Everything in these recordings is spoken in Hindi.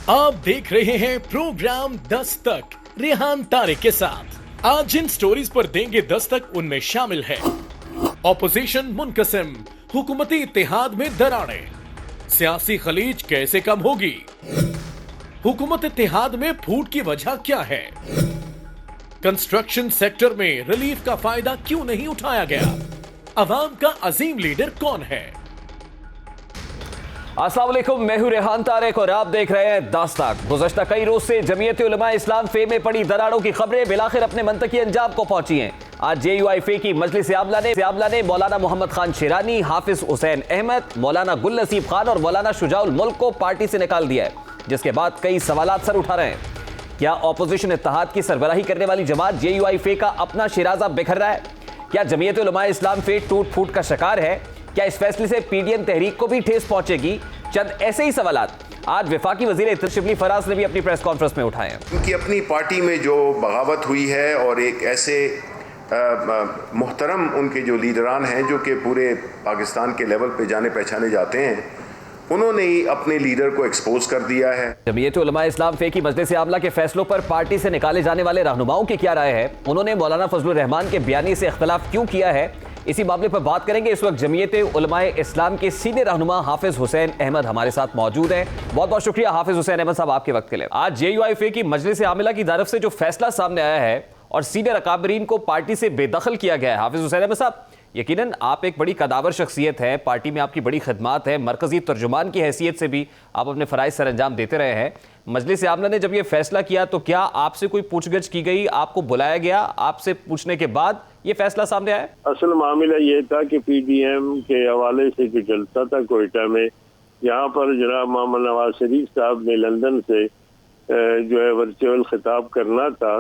आप देख रहे हैं प्रोग्राम 10 तक रेहान तारिक के साथ। आज जिन स्टोरीज पर देंगे दस्तक उनमें शामिल है ऑपोजिशन मुनकसिम, हुकूमती इत्तेहाद में दरारें, सियासी खलीज कैसे कम होगी, हुकूमत इत्तेहाद में फूट की वजह क्या है, कंस्ट्रक्शन सेक्टर में रिलीफ का फायदा क्यों नहीं उठाया गया, अवाम का अजीम लीडर कौन है। अस्सलाम वालेकुम, मैं हूं रेहान तारिक और आप देख रहे हैं 10 तक। गुज़श्ता कई रोज से जमीयत उलमा इस्लाम फे में पड़ी दरारों की खबरें बिलाखिर अपने मंतकी अंजाम को पहुंची हैं। आज JUI फे की मजलिस आमला ने मौलाना मोहम्मद खान शिरानी, हाफिज हुसैन अहमद, मौलाना गुल नसीब खान और मौलाना शुजाउल मुल्क को पार्टी से निकाल दिया है, जिसके बाद कई सवालात सर उठा रहे हैं। क्या ऑपोजिशन इत्तेहाद की सरबराही करने वाली जमात JUI फे का अपना शिराजा बिखर रहा है? क्या जमीयत उलमा इस्लाम फे टूट फूट का शिकार है? क्या इस फैसले से PDM तहरीक को भी ठेस पहुंचेगी? चंद ऐसे ही सवालात आज वफाकी वजीर इत्तेहाद शिबली फराज ने भी अपनी प्रेस कॉन्फ्रेंस में उठाए हैं। उनकी अपनी पार्टी में जो बगावत हुई है और एक ऐसे मुहतरम उनके जो लीडरान हैं जो कि पूरे पाकिस्तान के लेवल पे जाने पहचाने जाते हैं, उन्होंने ही अपने लीडर को एक्सपोज कर दिया है। जमीयत उलमा इस्लाम फे की मजलिस आमला के फैसलों पर पार्टी से निकाले जाने वाले रहनुमाओं की क्या राय है? उन्होंने मौलाना फजलुर रहमान के बयानी से इख्तलाफ क्यों किया है? इसी मामले पर बात करेंगे। इस वक्त जमीयत उलमा इस्लाम के सीनियर रहनुमा हाफिज हुसैन अहमद हमारे साथ मौजूद हैं। बहुत बहुत शुक्रिया हाफिज हुसैन अहमद साहब आपके वक्त के लिए। आज JUI फे की मजलिस आमिला की तरफ से जो फैसला सामने आया है और सीनियर अकाबरीन को पार्टी से बेदखल किया गया है, हाफिज हुसैन अहमद साहब, यकीनन आप एक बड़ी कदावर शख्सियत है, पार्टी में आपकी बड़ी खिदमात है, मरकजी तर्जुमान की हैसियत से भी आप अपने फ़राइज़ सर अंजाम देते रहे हैं। मजलिस आमला ने जब ये फैसला किया तो क्या आपसे कोई पूछगछ की गई, आपको बुलाया गया, आपसे पूछने के बाद ये फैसला सामने आया? असल मामला ये था कि PDM के हवाले से जो जलसा था कोयटा में, यहाँ पर जनाब मोहम्मद नवाज शरीफ साहब ने लंदन से जो है वर्चुअल खिताब करना था,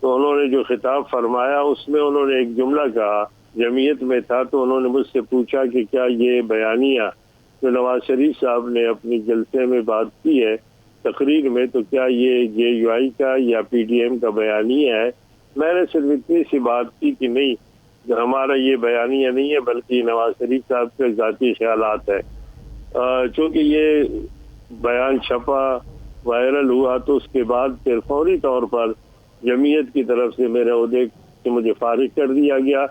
तो उन्होंने जो खिताब फरमाया उसमें उन्होंने एक जुमला कहा, जमीयत में था, तो उन्होंने मुझसे पूछा कि क्या ये बयानिया जो नवाज शरीफ साहब ने अपनी जलसे में बात की है तकरीर में, तो क्या ये JUI का या PDM का बयानिया है? मैंने सिर्फ इतनी सी बात की कि नहीं, जो हमारा ये बयानिया नहीं है बल्कि नवाज शरीफ साहब के ज़ाती ख्यालात है। चूँकि ये बयान छपा, वायरल हुआ, तो उसके बाद फिर फौरी तौर पर जमीयत की तरफ से मेरे ओहदे से मुझे फारिग कर दिया गया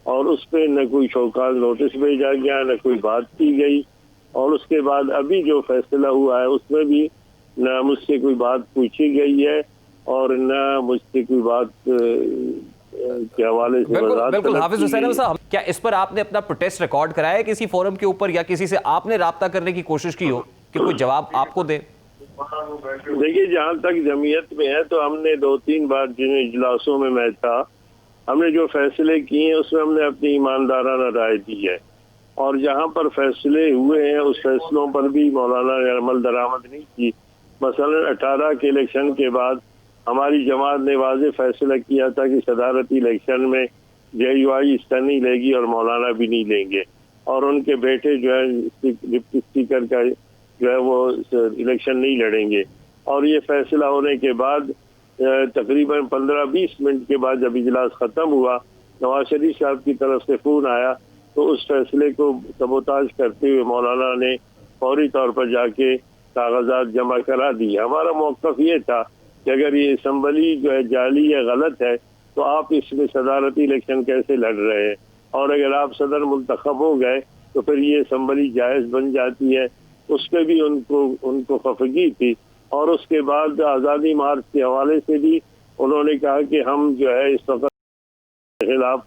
और उस पर न कोई शौकाज नोटिस भेजा गया, न कोई बात की गई। और उसके बाद अभी जो फैसला हुआ है उसमें भी न मुझसे कोई बात पूछी गई है और न मुझसे कोई बात के हवाले से। बिल्कुल हाफिज हुसैन साहब, क्या इस पर आपने अपना प्रोटेस्ट रिकॉर्ड कराया है किसी फोरम के ऊपर या किसी से आपने राब्ता करने की कोशिश की हो कि कोई जवाब आपको दे? देखिए, जहाँ तक जमीयत में है तो हमने 2-3 बार जिन इजलासों में मैं था, हमने जो फैसले किए हैं उसमें हमने अपनी ईमानदाराना राय दी है और जहाँ पर फैसले हुए हैं उस फैसलों पर भी मौलाना ने अमल दरामद नहीं की। मसलन 18 के इलेक्शन के बाद हमारी जमात ने वाज़ेह फैसला किया था कि सदारती इलेक्शन में JUI हिस्सा नहीं लेगी और मौलाना भी नहीं लेंगे और उनके बेटे जो है डिप्टी स्पीकर का जो है वो इलेक्शन नहीं लड़ेंगे। और ये फैसला होने के बाद तकरीबन 15-20 मिनट के बाद जब इजलास ख़त्म हुआ, नवाज शरीफ साहब की तरफ से फ़ोन आया, तो उस फैसले को सबोताज करते हुए मौलाना ने फौरी तौर पर जाके कागजात जमा करा दिए। हमारा मौक़िफ़ ये था कि अगर ये असम्बली जो है जाली या गलत है तो आप इसमें सदारती इलेक्शन कैसे लड़ रहे हैं, और अगर आप सदर मुंतखब हो गए तो फिर ये असम्बली जायज़ बन जाती है। उस पर भी उनको खफगी थी। और उसके बाद आज़ादी मार्च के हवाले से भी उन्होंने कहा कि हम जो है इस वक्त के खिलाफ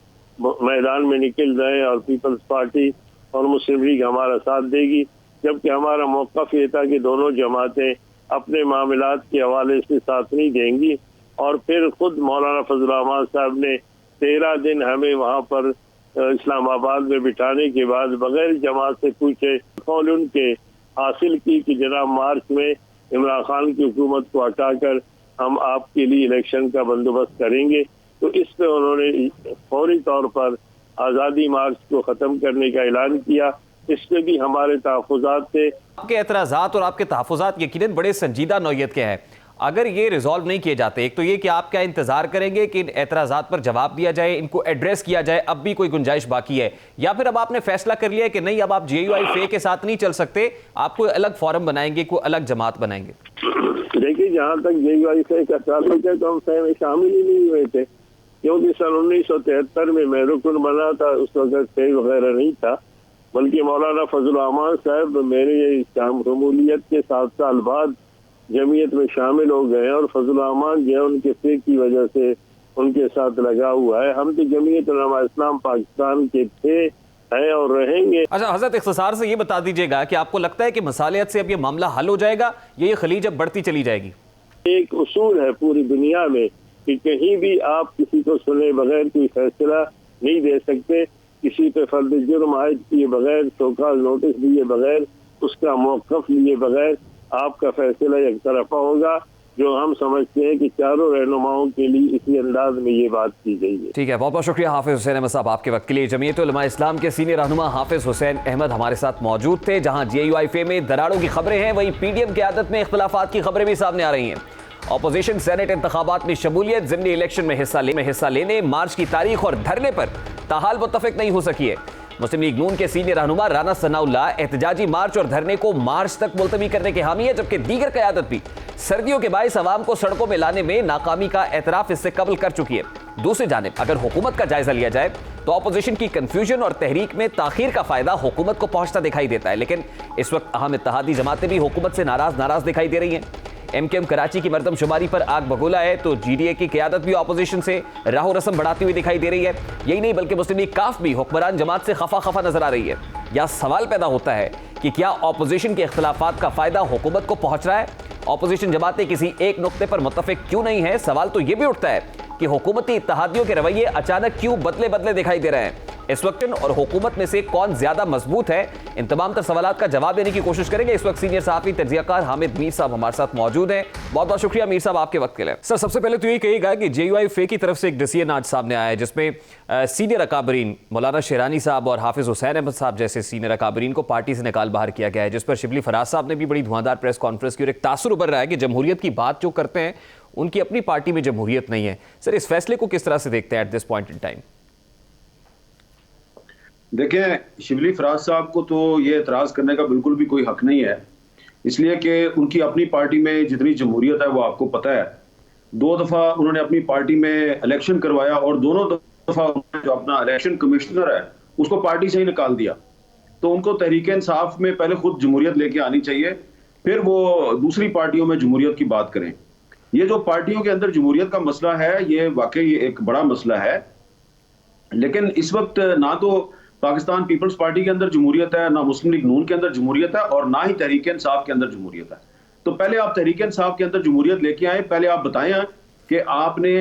मैदान में निकल रहे हैं और पीपल्स पार्टी और मुस्लिम लीग हमारा साथ देगी, जबकि हमारा मौक़िफ़ ये था कि दोनों जमातें अपने मामलात के हवाले से साथ नहीं देंगी। और फिर खुद मौलाना फजलुर रहमान साहब ने 13 दिन हमें वहाँ पर इस्लामाबाद में बिठाने के बाद बगैर जमात से पूछे कौल उनके हासिल की कि जनाब मार्च में इमरान खान की हुकूमत को हटाकर हम आपके लिए इलेक्शन का बंदोबस्त करेंगे। तो इस पे उन्होंने फौरी तौर पर आज़ादी मार्च को ख़त्म करने का ऐलान किया। इस पे भी हमारे तहफ़्फ़ुज़ात थे। आपके एतराज़ात और आपके तहफ़्फ़ुज़ात यकीनन बड़े संजीदा नौइयत के हैं। अगर ये रिजॉल्व नहीं किए जाते, एक तो ये कि आप क्या इंतजार करेंगे कि इन एतराज़ात पर जवाब दिया जाए, इनको एड्रेस किया जाए, अब भी कोई गुंजाइश बाकी है, या फिर अब आपने फैसला कर लिया है कि नहीं अब आप JUI फे के साथ नहीं चल सकते, आप कोई अलग फोरम बनाएंगे, कोई अलग जमात बनाएंगे? जहाँ तक JUIF का ताल्लुक है तो हम फे में शामिल ही नहीं हुए थे, क्योंकि सन 1973 में मैं रुकन बना था, उस वक्त फे वगैरह नहीं था, बल्कि मौलाना फजल रहमान साहब मेरे शमूलियत के 7 साल बाद जमीयत में शामिल हो गए और फजल रहमान जो है उनके फे की वजह से उनके साथ लगा हुआ है। हम तो जमीयत उलमा इस्लाम पाकिस्तान के थे, हैं और रहेंगे। अच्छा हजरत, इख्तिसार से ये बता दीजिएगा कि आपको लगता है कि मसालियत से अब ये मामला हल हो जाएगा या ये खलीज अब बढ़ती चली जाएगी? एक उसूल है पूरी दुनिया में कि कहीं भी आप किसी को सुने बगैर कोई फैसला नहीं दे सकते, किसी पे फर्द जुर्म आयद किए बगैर, सोकाल नोटिस दिए बगैर, उसका मौक़िफ़ लिए बगैर आपका फैसला एक तरफा होगा, जो हम समझते हैं कि चारों रहनुमाओं के लिए इसी अंदाज में ये बात की गई है। ठीक है, बहुत बहुत शुक्रिया हाफिज हुसैन अहमद साहब आपके वक्त के लिए। जमीयत उलमा इस्लाम के सीनियर रहनुमा हाफिज हुसैन अहमद हमारे साथ मौजूद थे। जहां JUIF में दरारों की खबरें हैं, वहीं PDM की आदत में इख्तलाफात की खबरें भी सामने आ रही हैं। ऑपोजिशन सेनेट इंतखाबात में शमूलियत, ज़िमनी इलेक्शन में हिस्सा लेने, मार्च की तारीख और धरने पर ताहाल मुत्तफिक नहीं हो सकी है। मुस्लिम लीग नून के सीनियर रहनुमा राना सनाउल्लाह एहतजाजी मार्च और धरने को मार्च तक मुलतवी करने के हामी है, जबकि दीगर क़यादत भी सर्दियों के बायस अवाम को सड़कों में लाने में नाकामी का एतराफ़ इससे कबल कर चुकी है। दूसरी जानिब अगर हुकूमत का जायजा लिया जाए तो अपोजिशन की कन्फ्यूजन और तहरीक में ताखीर का फायदा हुकूमत को पहुंचता दिखाई देता है, लेकिन इस वक्त अहम इत्तेहादी जमातें भी हुकूमत से नाराज दिखाई दे रही हैं। MKM कराची की मरदमशुमारी पर आग बगोला है तो GDA की क़यादत भी अपोजिशन से राहो रस्म बढ़ाती हुई दिखाई दे रही है। यही नहीं बल्कि मुस्लिम लीग काफ भी हुक्मरान जमात से खफा नजर आ रही है। यह सवाल पैदा होता है कि क्या अपोजिशन के इख्तलाफात का फायदा हुकूमत को पहुंच रहा है? अपोजिशन जमातें किसी एक नुक्ते पर मुत्तफिक क्यों नहीं है? सवाल तो यह भी उठता है कि हुकूमती इत्तेहादियों के रवैये अचानक क्यों बदले दिखाई दे रहे हैं? इस वक्त और हुकूमत में से कौन ज्यादा मजबूत है? इन तमाम तर सवालात का जवाब देने की कोशिश करेंगे। इस वक्त सीनियर सहाफ़ी तज्ज़ियाकार हामिद मीर साहब हमारे साथ मौजूद हैं। बहुत बहुत शुक्रिया मीर साहब आपके वक्त के लिए। सर सबसे पहले तो यही कहिएगा कि JUIF की तरफ से एक डिसीजन आज सामने आया है जिसमें सीनियर अकाबरीन मौलाना शेरानी साहब और हाफिज हुसैन अहमद साहब जैसे सीनियर अकाबरीन को पार्टी से निकाल बाहर किया गया है, जिस पर शिबली फराज साहब ने भी बड़ी धुआंधार प्रेस कॉन्फ्रेंस की और एक तासुर उभर रहा है कि जमहूरियत की बात जो करते हैं उनकी अपनी पार्टी में जमहूरियत नहीं है। सर इस फैसले को किस तरह से देखते हैं at this point in time? देखें, शिबली फराज साहब को तो ये एतराज़ करने का बिल्कुल भी कोई हक नहीं है, इसलिए कि उनकी अपनी पार्टी में जितनी जमहूरियत है वो आपको पता है। 2 दफ़ा उन्होंने अपनी पार्टी में इलेक्शन करवाया और दोनों दफ़ा उन्होंने जो अपना इलेक्शन कमिश्नर है उसको पार्टी से ही निकाल दिया। तो उनको तहरीक इंसाफ में पहले खुद जमहूरियत लेके आनी चाहिए, फिर वो दूसरी पार्टियों में जमहूरियत की बात करें। ये जो पार्टियों के अंदर जमहूरियत का मसला है ये वाकई एक बड़ा मसला है, लेकिन इस वक्त ना तो पाकिस्तान पीपल्स पार्टी के अंदर जमहूरियत है, ना मुस्लिम लीग नून के अंदर जमहूरियत है और ना ही तहरीक इंसाफ के अंदर जमहूरियत है। तो पहले आप तहरीक इंसाफ के अंदर जमहूरियत लेके आए। पहले आप बताएं कि आपने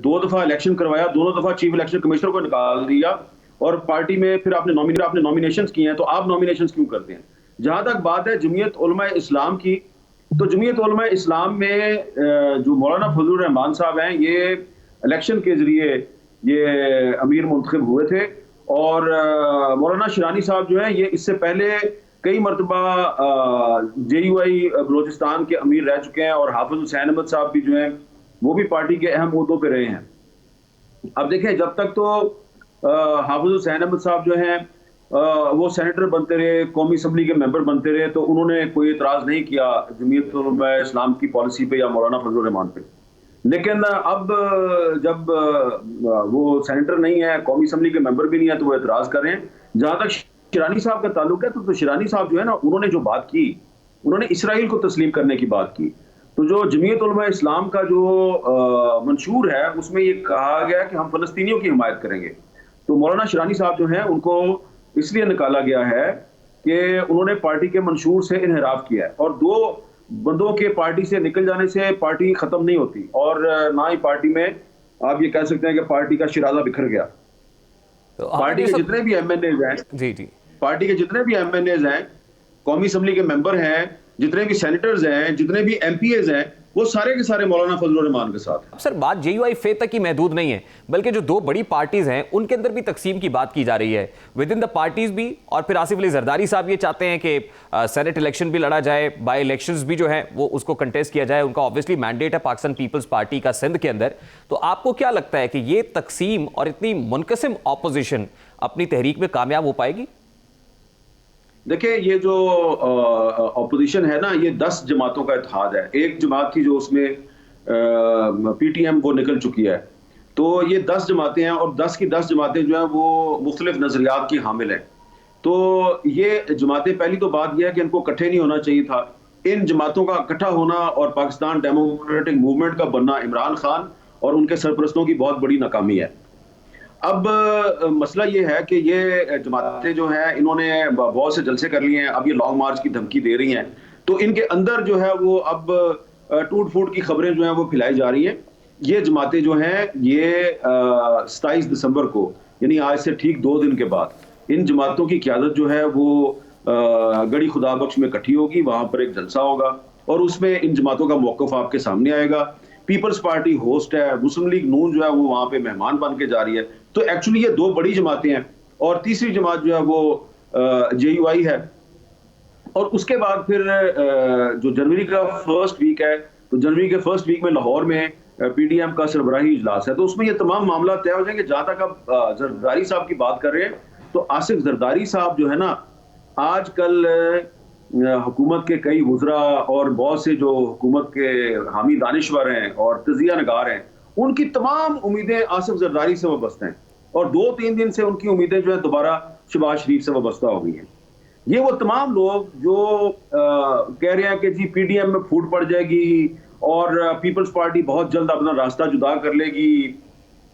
2 दफा इलेक्शन करवाया, दोनों दफा चीफ इलेक्शन कमिश्नर को निकाल दिया और पार्टी में फिर आपने नॉमिनेशंस किए हैं, तो आप नॉमिनेशंस क्यों करते हैं? जहां तक बात है जमीयत उलमा इस्लाम की, तो जमीयत उलमा इस्लाम में जो मौलाना फजल रहमान साहब हैं ये इलेक्शन के जरिए ये अमीर मुंतखब हुए थे और मौलाना शेरानी साहब जो है ये इससे पहले कई मरतबा JUI बलोचिस्तान के अमीर रह चुके हैं और हाफिज हुसैन अहमद साहब भी जो हैं वो भी पार्टी के अहम ओहदों पे रहे हैं। अब देखें, जब तक तो हाफिज हुसैन अहमद साहब जो हैं वो सेनेटर बनते रहे, कौमी असम्बली के मेंबर बनते रहे, तो उन्होंने कोई इतराज़ नहीं किया जमीयत उलमा इस्लाम की पॉलिसी पे या मौलाना फजल रहमान पे। लेकिन अब जब वो सेनेटर नहीं है, कौमी असम्बली के मेंबर भी नहीं है, तो वो एतराज़ कर रहे हैं। जहाँ तक शेरानी साहब का ताल्लुक है तो शेरानी साहब जो है ना, उन्होंने जो बात की, उन्होंने इसराइल को तस्लीम करने की बात की। तो जो जमीयत उलमा इस्लाम का जो मंशूर है उसमें ये कहा गया कि हम फ़लस्तीनियों की हिमायत करेंगे। तो मौलाना शेरानी साहब जो हैं उनको इसलिए निकाला गया है कि उन्होंने पार्टी के मंशूर से इन्हिराफ किया है, और 2 बंदों के पार्टी से निकल जाने से पार्टी खत्म नहीं होती और ना ही पार्टी में आप ये कह सकते हैं कि पार्टी का शिराजा बिखर गया। तो पार्टी के जितने भी MNAs हैं, जी पार्टी के जितने भी MNAs हैं, कौमी असम्बली के मेंबर हैं, जितने भी सेनेटर्स हैं, जितने भी MPAs हैं, वो सारे के सारे मौलाना फजल रहमान के साथ हैं। सर बात JUIF तक ही महदूद नहीं है, बल्कि जो 2 बड़ी पार्टीज हैं उनके अंदर भी तकसीम की बात की जा रही है विद इन द पार्टीज भी। और फिर आसिफ अली जरदारी साहब ये चाहते हैं कि सेनेट इलेक्शन भी लड़ा जाए, बाई इलेक्शंस भी जो है वो उसको कंटेस्ट किया जाए। उनका ऑब्वियसली मैंडेट है पाकिस्तान पीपल्स पार्टी का सिंध के अंदर। तो आपको क्या लगता है कि ये तकसीम और इतनी मुनकसिम ऑपोजिशन अपनी तहरीक में कामयाब हो पाएगी? देखिए, ये जो ऑपोजिशन है ना, ये 10 जमातों का इत्तेहाद है। एक जमात थी जो उसमें पीटीएम वो निकल चुकी है, तो ये 10 जमातें हैं और 10 की 10 जमातें जो हैं वो मुख्तलिफ नजरियात की हामिल हैं। तो ये जमातें, पहली तो बात यह है कि इनको इकट्ठे नहीं होना चाहिए था। इन जमातों का इकट्ठा होना और पाकिस्तान डेमोक्रेटिक मूवमेंट का बनना इमरान खान और उनके सरपरस्तों की बहुत बड़ी नाकामी है। अब मसला ये है कि ये जमातें जो हैं, इन्होंने बहुत से जलसे कर लिए हैं, अब ये लॉन्ग मार्च की धमकी दे रही हैं, तो इनके अंदर जो है वो अब टूट फूट की खबरें जो हैं वो फैलाई जा रही हैं। ये जमातें जो हैं, ये 27 दिसंबर को, यानी आज से ठीक 2 दिन के बाद, इन जमातों की क़यादत जो है वो गढ़ी खुदा बख्श में इकट्ठी होगी, वहां पर एक जलसा होगा और उसमें इन जमातों का मौक़िफ़ आपके सामने आएगा। पीपल्स पार्टी होस्ट है, मुस्लिम लीग नून जो है वो वहां पे मेहमान बन के जा रही है। तो एक्चुअली ये 2 बड़ी जमातें हैं और तीसरी जमात जो है वो JUI है। और उसके बाद फिर जो जनवरी का फर्स्ट वीक है, तो जनवरी के फर्स्ट वीक में लाहौर में PDM का सरबराही इजलास है, तो उसमें ये तमाम मामला तय हो जाएंगे। जहां तक आप जरदारी साहब की बात कर रहे हैं, तो आसिफ जरदारी साहब जो है ना, आजकल हुकूमत के कई वज़रा और बहुत से जो हुकूमत के हामी दानिश्वर हैं और तजिया नगार हैं, उनकी तमाम उम्मीदें आसिफ जरदारी से वाबस्ता हैं और 2-3 दिन से उनकी उम्मीदें जो है दोबारा शहबाज शरीफ से वाबस्ता हो गई हैं। ये वो तमाम लोग जो कह रहे हैं कि जी PDM में फूट पड़ जाएगी और पीपल्स पार्टी बहुत जल्द अपना रास्ता जुदा कर लेगी,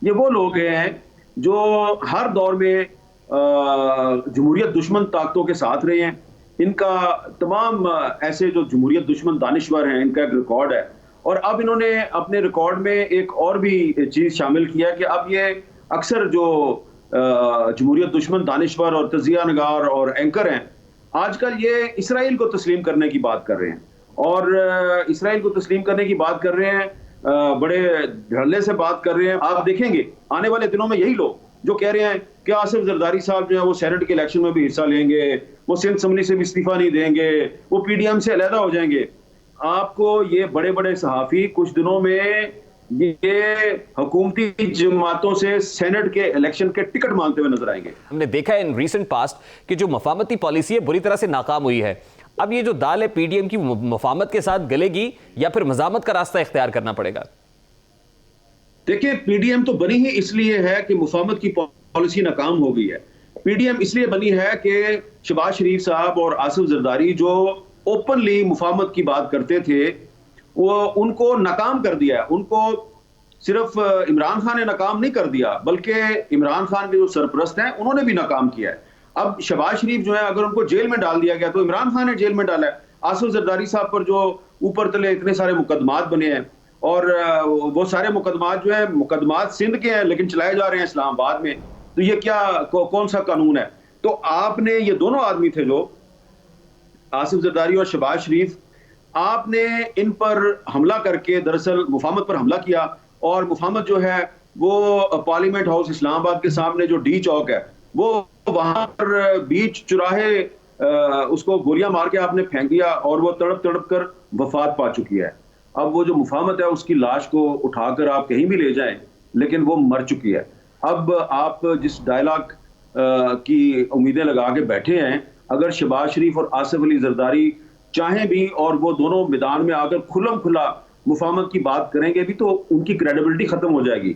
ये वो लोग हैं जो हर दौर में जमहूरियत दुश्मन ताकतों के साथ रहे हैं। इनका तमाम ऐसे जो जमहूरियत दुश्मन दानिश्वर हैं, इनका एक रिकॉर्ड है और अब इन्होंने अपने रिकॉर्ड में एक और भी चीज़ शामिल किया कि अब ये अक्सर जो जमहूरियत दुश्मन दानिश्वर और तजिया नगार और एंकर हैं, आजकल ये इसराइल को तस्लीम करने की बात कर रहे हैं और इसराइल को तस्लीम करने की बात कर रहे हैं, बड़े धड़ल्ले से बात कर रहे हैं। आप देखेंगे आने वाले दिनों में यही लोग जो कह रहे हैं कि आसिफ जरदारी साहब जो है वो सेनेट के इलेक्शन में भी हिस्सा लेंगे, वो सिंध असम्बली से भी इस्तीफा नहीं देंगे, वो PDM से अलहदा हो जाएंगे। आपको ये बड़े बड़े सहाफ़ी कुछ दिनों में ये हुकूमती जमातों से सेनेट के इलेक्शन के टिकट मांगते हुए नजर आएंगे। हमने देखा है इन रीसेंट पास्ट कि जो मफामती पॉलिसी है बुरी तरह से नाकाम हुई है। अब ये जो दाल है PDM की मफामत के साथ गलेगी या फिर मजामत का रास्ता इख्तियार करना पड़ेगा? देखिए, PDM तो बनी ही इसलिए है कि मुफाहमत की पॉलिसी नाकाम हो गई है। PDM इसलिए बनी है कि शहबाज शरीफ साहब और आसिफ जरदारी जो ओपनली मुफाहमत की बात करते थे, वो उनको नाकाम कर दिया है। उनको सिर्फ इमरान खान ने नाकाम नहीं कर दिया, बल्कि इमरान खान के जो सरपरस्त हैं उन्होंने भी नाकाम किया है। अब शहबाज शरीफ जो है, अगर उनको जेल में डाल दिया गया तो इमरान खान ने जेल में डाला है। आसिफ जरदारी साहब पर जो ऊपर तले इतने सारे मुकदमात बने हैं और वो सारे मुकदमात जो है, मुकदमात सिंध के हैं लेकिन चलाए जा रहे हैं इस्लामाबाद में, तो ये क्या कौन सा कानून है? तो आपने, ये दोनों आदमी थे जो आसिफ जरदारी और शहबाज शरीफ, आपने इन पर हमला करके दरअसल मुफाहमत पर हमला किया और मुफाहमत जो है वो पार्लियामेंट हाउस इस्लामाबाद के सामने जो D चौक है, वो वहां पर बीच चुराहे उसको गोलियां मार के आपने फेंक दिया और वो तड़प तड़प कर वफात पा चुकी है। अब वो जो मुफाहमत है उसकी लाश को उठाकर आप कहीं भी ले जाएं, लेकिन वो मर चुकी है। अब आप जिस डायलॉग की उम्मीदें लगा के बैठे हैं, अगर शहबाज शरीफ और आसिफ अली जरदारी चाहें भी और वो दोनों मैदान में आकर खुल्लम खुला मुफाहमत की बात करेंगे भी, तो उनकी क्रेडिबिलिटी खत्म हो जाएगी।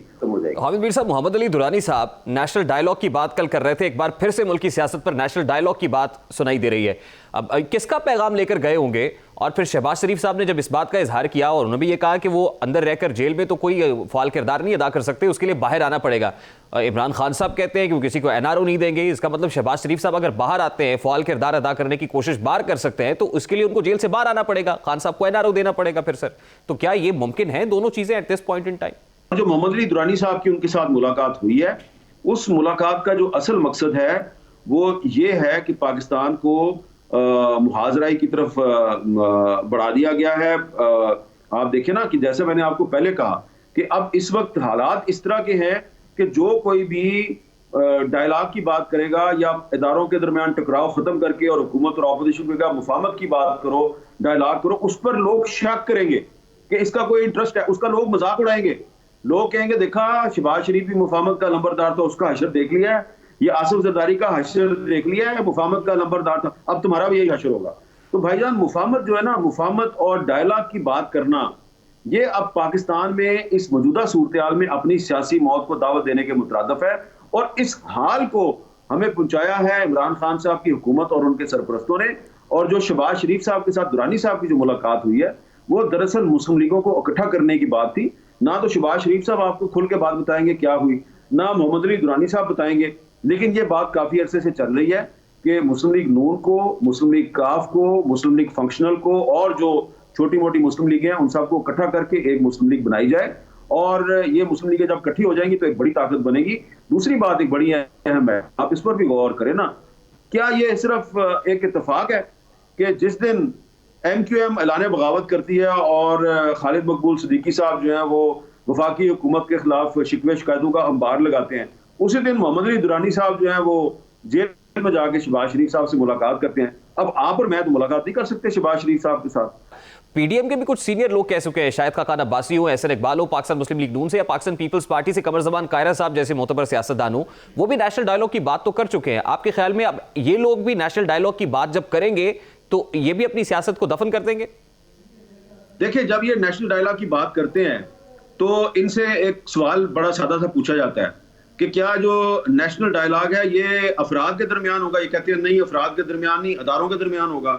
हामिद मीर साहब, मोहम्मद अली दुरानी साहब नेशनल डायलॉग की बात कल कर रहे थे। एक बार फिर से मुल्की सियासत पर नेशनल डायलॉग की बात सुनाई दे रही है। अब किसका पैगाम लेकर गए होंगे? और फिर शहबाज शरीफ साहब ने जब इस बात का इजहार किया और उन्होंने भी ये कहा कि वो अंदर रहकर जेल में तो कोई फाल किरदार नहीं अदा कर सकते, उसके लिए बाहर आना पड़ेगा। इमरान खान साहब कहते हैं कि वो किसी को NRO नहीं देंगे। इसका मतलब शहबाज शरीफ साहब अगर बाहर आते हैं, फाल किरदार अदा करने की कोशिश बाहर कर सकते हैं, तो उसके लिए उनको जेल से बाहर आना पड़ेगा, खान साहब को NRO देना पड़ेगा फिर सर। तो क्या ये मुमकिन है दोनों चीजें at this point in time? जो मोहम्मद अली दुरानी साहब की उनके साथ मुलाकात हुई है, उस मुलाकात का जो असल मकसद है वो ये है कि पाकिस्तान को मुहाजराई की तरफ बढ़ा दिया गया है। आप देखिए ना कि जैसे मैंने आपको पहले कहा कि अब इस वक्त हालात इस तरह के हैं कि जो कोई भी डायलॉग की बात करेगा या इदारों के दरमियान टकराव खत्म करके और हुकूमत और अपोजिशन को मुफाहमत की बात करो, डायलॉग करो, उस पर लोग शक करेंगे कि इसका कोई इंटरेस्ट है, उसका लोग मजाक उड़ाएंगे। लोग कहेंगे देखा शहबाज शरीफ भी मुफाहमत का नंबरदार था, उसका हशर देख लिया है, ये आसिफ जरदारी का हशर देख लिया है, मुफाहमत का नंबरदार था, अब तुम्हारा भी यही हशर होगा। तो भाईजान मुफाहमत जो है ना, मुफाहमत और डायलॉग की बात करना, ये अब पाकिस्तान में इस मौजूदा सूरत हाल में अपनी सियासी मौत को दावत देने के मुतरादिफ है। और इस हाल को हमें पहुंचाया है इमरान खान साहब की हुकूमत और उनके सरपरस्तों ने। और जो शहबाज शरीफ साहब के साथ दुरानी साहब की जो मुलाकात हुई है, वो दरअसल मुस्लिम लीगों को इकट्ठा करने की बात थी। ना तो शहबाज शरीफ साहब आपको खुल के बात बताएंगे क्या हुई, ना मोहम्मद अली दुरानी साहब बताएंगे, लेकिन ये बात काफी अरसे से चल रही है कि मुस्लिम लीग नून को, मुस्लिम लीग काफ को, मुस्लिम लीग फंक्शनल को और जो छोटी मोटी मुस्लिम लीगें हैं उन सबको इकट्ठा करके एक मुस्लिम लीग बनाई जाए। और ये मुस्लिम लीगें जब इकट्ठी हो जाएंगी तो एक बड़ी ताकत बनेगी। दूसरी बात एक बड़ी अहम है, आप इस पर भी गौर करें ना, क्या ये सिर्फ एक इत्तेफाक है कि जिस दिन MQM ऐलान बगावत करती है और खालिद मकबूल सिद्दीकी साहब जो हैं वो वफाकी हुकूमत के खिलाफ शिकवे शिकायतों का अंबार लगाते हैं, उसी दिन मोहम्मद अली दुरानी साहब जो हैं वो जेल में जाके शहबाज शरीफ साहब से मुलाकात करते हैं। अब आप और मैं तो मुलाकात नहीं कर सकते शहबाज शरीफ साहब के साथ। पीडीएम के भी कुछ सीनियर लोग कह चुके हैं, शायद खान अब्बासी हो, एहसन इकबाल हो, पाकिस्तान मुस्लिम लीग नून से या पाकिस्तान पीपल्स पार्टी से कमर जबान कायरा साहब जैसे मोतबर सियासतदान हो, वो भी नेशनल डायलॉग की बात तो कर चुके हैं। आपके ख्याल में अब ये लोग भी नेशनल डायलॉग की बात जब करेंगे तो ये भी अपनी सियासत को दफन कर देंगे? देखिए, जब ये नेशनल डायलॉग की बात करते हैं तो इनसे एक सवाल बड़ा सादा सा पूछा जाता है कि क्या जो नेशनल डायलॉग है ये अफराद के दरमियान होगा? ये कहते हैं नहीं, अफराद के दरमियान नहीं, इदारों के दरमियान होगा।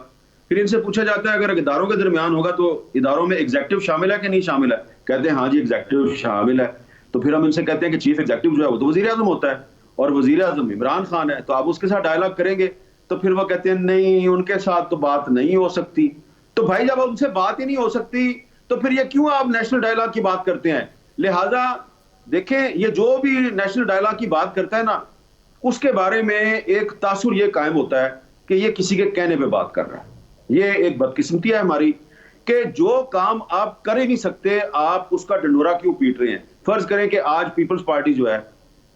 फिर इनसे पूछा जाता है अगर इदारों के दरमियान होगा तो इदारों में एग्जेक्टिव शामिल है कि नहीं शामिल है? कहते हैं हाँ जी एग्जेक्टिव शामिल है। तो फिर हम इनसे कहते हैं कि चीफ एग्जेक्टिव जो है वो तो वजीर आजम होता है और वजीर आजम इमरान खान है, तो आप उसके साथ डायलॉग करेंगे? तो फिर वो कहते हैं नहीं, उनके साथ तो बात नहीं हो सकती। तो भाई जब उनसे बात ही नहीं हो सकती तो फिर ये क्यों आप नेशनल डायलॉग की बात करते हैं? लिहाजा देखें, ये जो भी नेशनल डायलॉग की बात करता है ना, उसके बारे में एक तासुर ये कायम होता है कि ये किसी के कहने पे बात कर रहा है। ये एक बदकिस्मती है हमारी कि जो काम आप कर ही नहीं सकते आप उसका डंडोरा क्यों पीट रहे हैं। फर्ज करें कि आज पीपल्स पार्टी जो है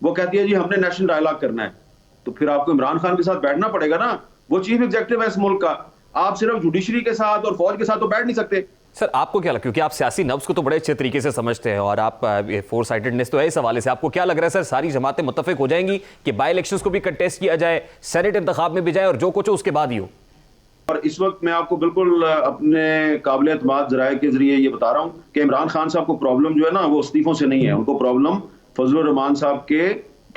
वो कहती है जी हमने नेशनल डायलॉग करना है, तो फिर आपको इमरान खान के साथ बैठना पड़ेगा ना, वो चीफ एग्जेक्टिव है इस मुल्क का। आप सिर्फ जुडिशरी के साथ और फौज के साथ तो बैठ नहीं सकते। सर आपको क्या लगता है, क्योंकि आप सियासी नब्ज को तो बड़े अच्छे तरीके से समझते हैं और आप फोर साइटेडनेस तो है इस हवाले से, आपको क्या लग रहा है सर सारी जमातें मुत्तफिक हो जाएंगी कि बाई इलेक्शंस को भी कंटेस्ट किया जाए, सेनेट इंतखाब में भी जाए और जो कुछ हो उसके बाद ही हो? और इस वक्त मैं आपको बिल्कुल अपने काबिल एतमाद ज़राए के जरिए ये बता रहा हूं कि इमरान खान साहब को प्रॉब्लम जो है ना वो इस्तीफों से नहीं है, उनको प्रॉब्लम फजलुर रहमान साहब के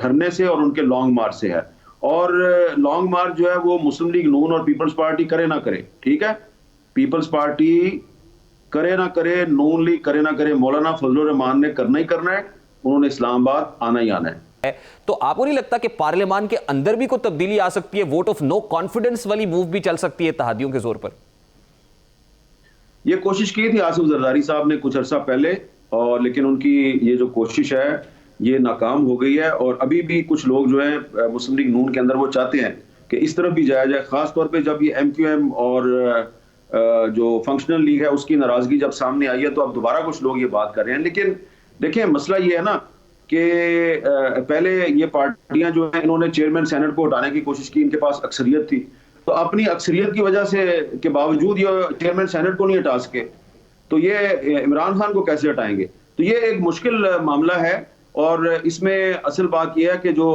धरने से और उनके लॉन्ग मार्च से है। और लॉन्ग मार्च जो है वो मुस्लिम लीग नून और पीपल्स पार्टी करे ना करे, ठीक है, पीपल्स पार्टी करे ना करे, नून लीग करे ना करे, मौलाना फजलुर रहमान ने करना ही करना है, उन्होंने इस्लामाबाद आना ही आना है। तो आपको नहीं लगता कि पार्लियामान के अंदर भी कोई तब्दीली आ सकती है, वोट ऑफ नो कॉन्फिडेंस वाली मूव भी चल सकती है इत्तेहादियों के जोर पर? यह कोशिश की थी आसिफ जरदारी साहब ने कुछ अरसा पहले, और लेकिन उनकी ये जो कोशिश है ये नाकाम हो गई है। और अभी भी कुछ लोग जो है मुस्लिम लीग नून के अंदर वो चाहते हैं कि इस तरफ भी जाया जाए, खास तौर पे जब ये MQM और जो फंक्शनल लीग है उसकी नाराजगी जब सामने आई है तो अब दोबारा कुछ लोग ये बात कर रहे हैं। लेकिन देखिए मसला ये है ना कि पहले ये पार्टियां जो है इन्होंने चेयरमैन सेनेट को हटाने की कोशिश की, इनके पास अक्सरियत थी, तो अपनी अक्सरियत की वजह से के बावजूद ये चेयरमैन सेनेट को नहीं हटा सके, तो ये इमरान खान को कैसे हटाएंगे? तो ये एक मुश्किल मामला है। और इसमें असल बात यह है कि जो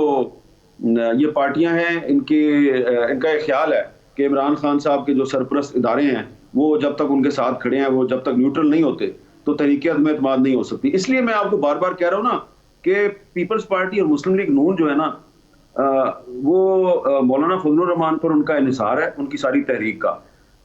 ये पार्टियां हैं इनका एक ख्याल है कि इमरान खान साहब के जो सरपरस्त इदारे हैं वो जब तक उनके साथ खड़े हैं, वो जब तक न्यूट्रल नहीं होते तो तहरीक अदम एतमाद नहीं हो सकती। इसलिए मैं आपको बार बार कह रहा हूँ ना कि पीपल्स पार्टी और मुस्लिम लीग नून जो है ना वो मौलाना फजलुर रहमान पर उनका इन्हिसार है, उनकी सारी तहरीक का,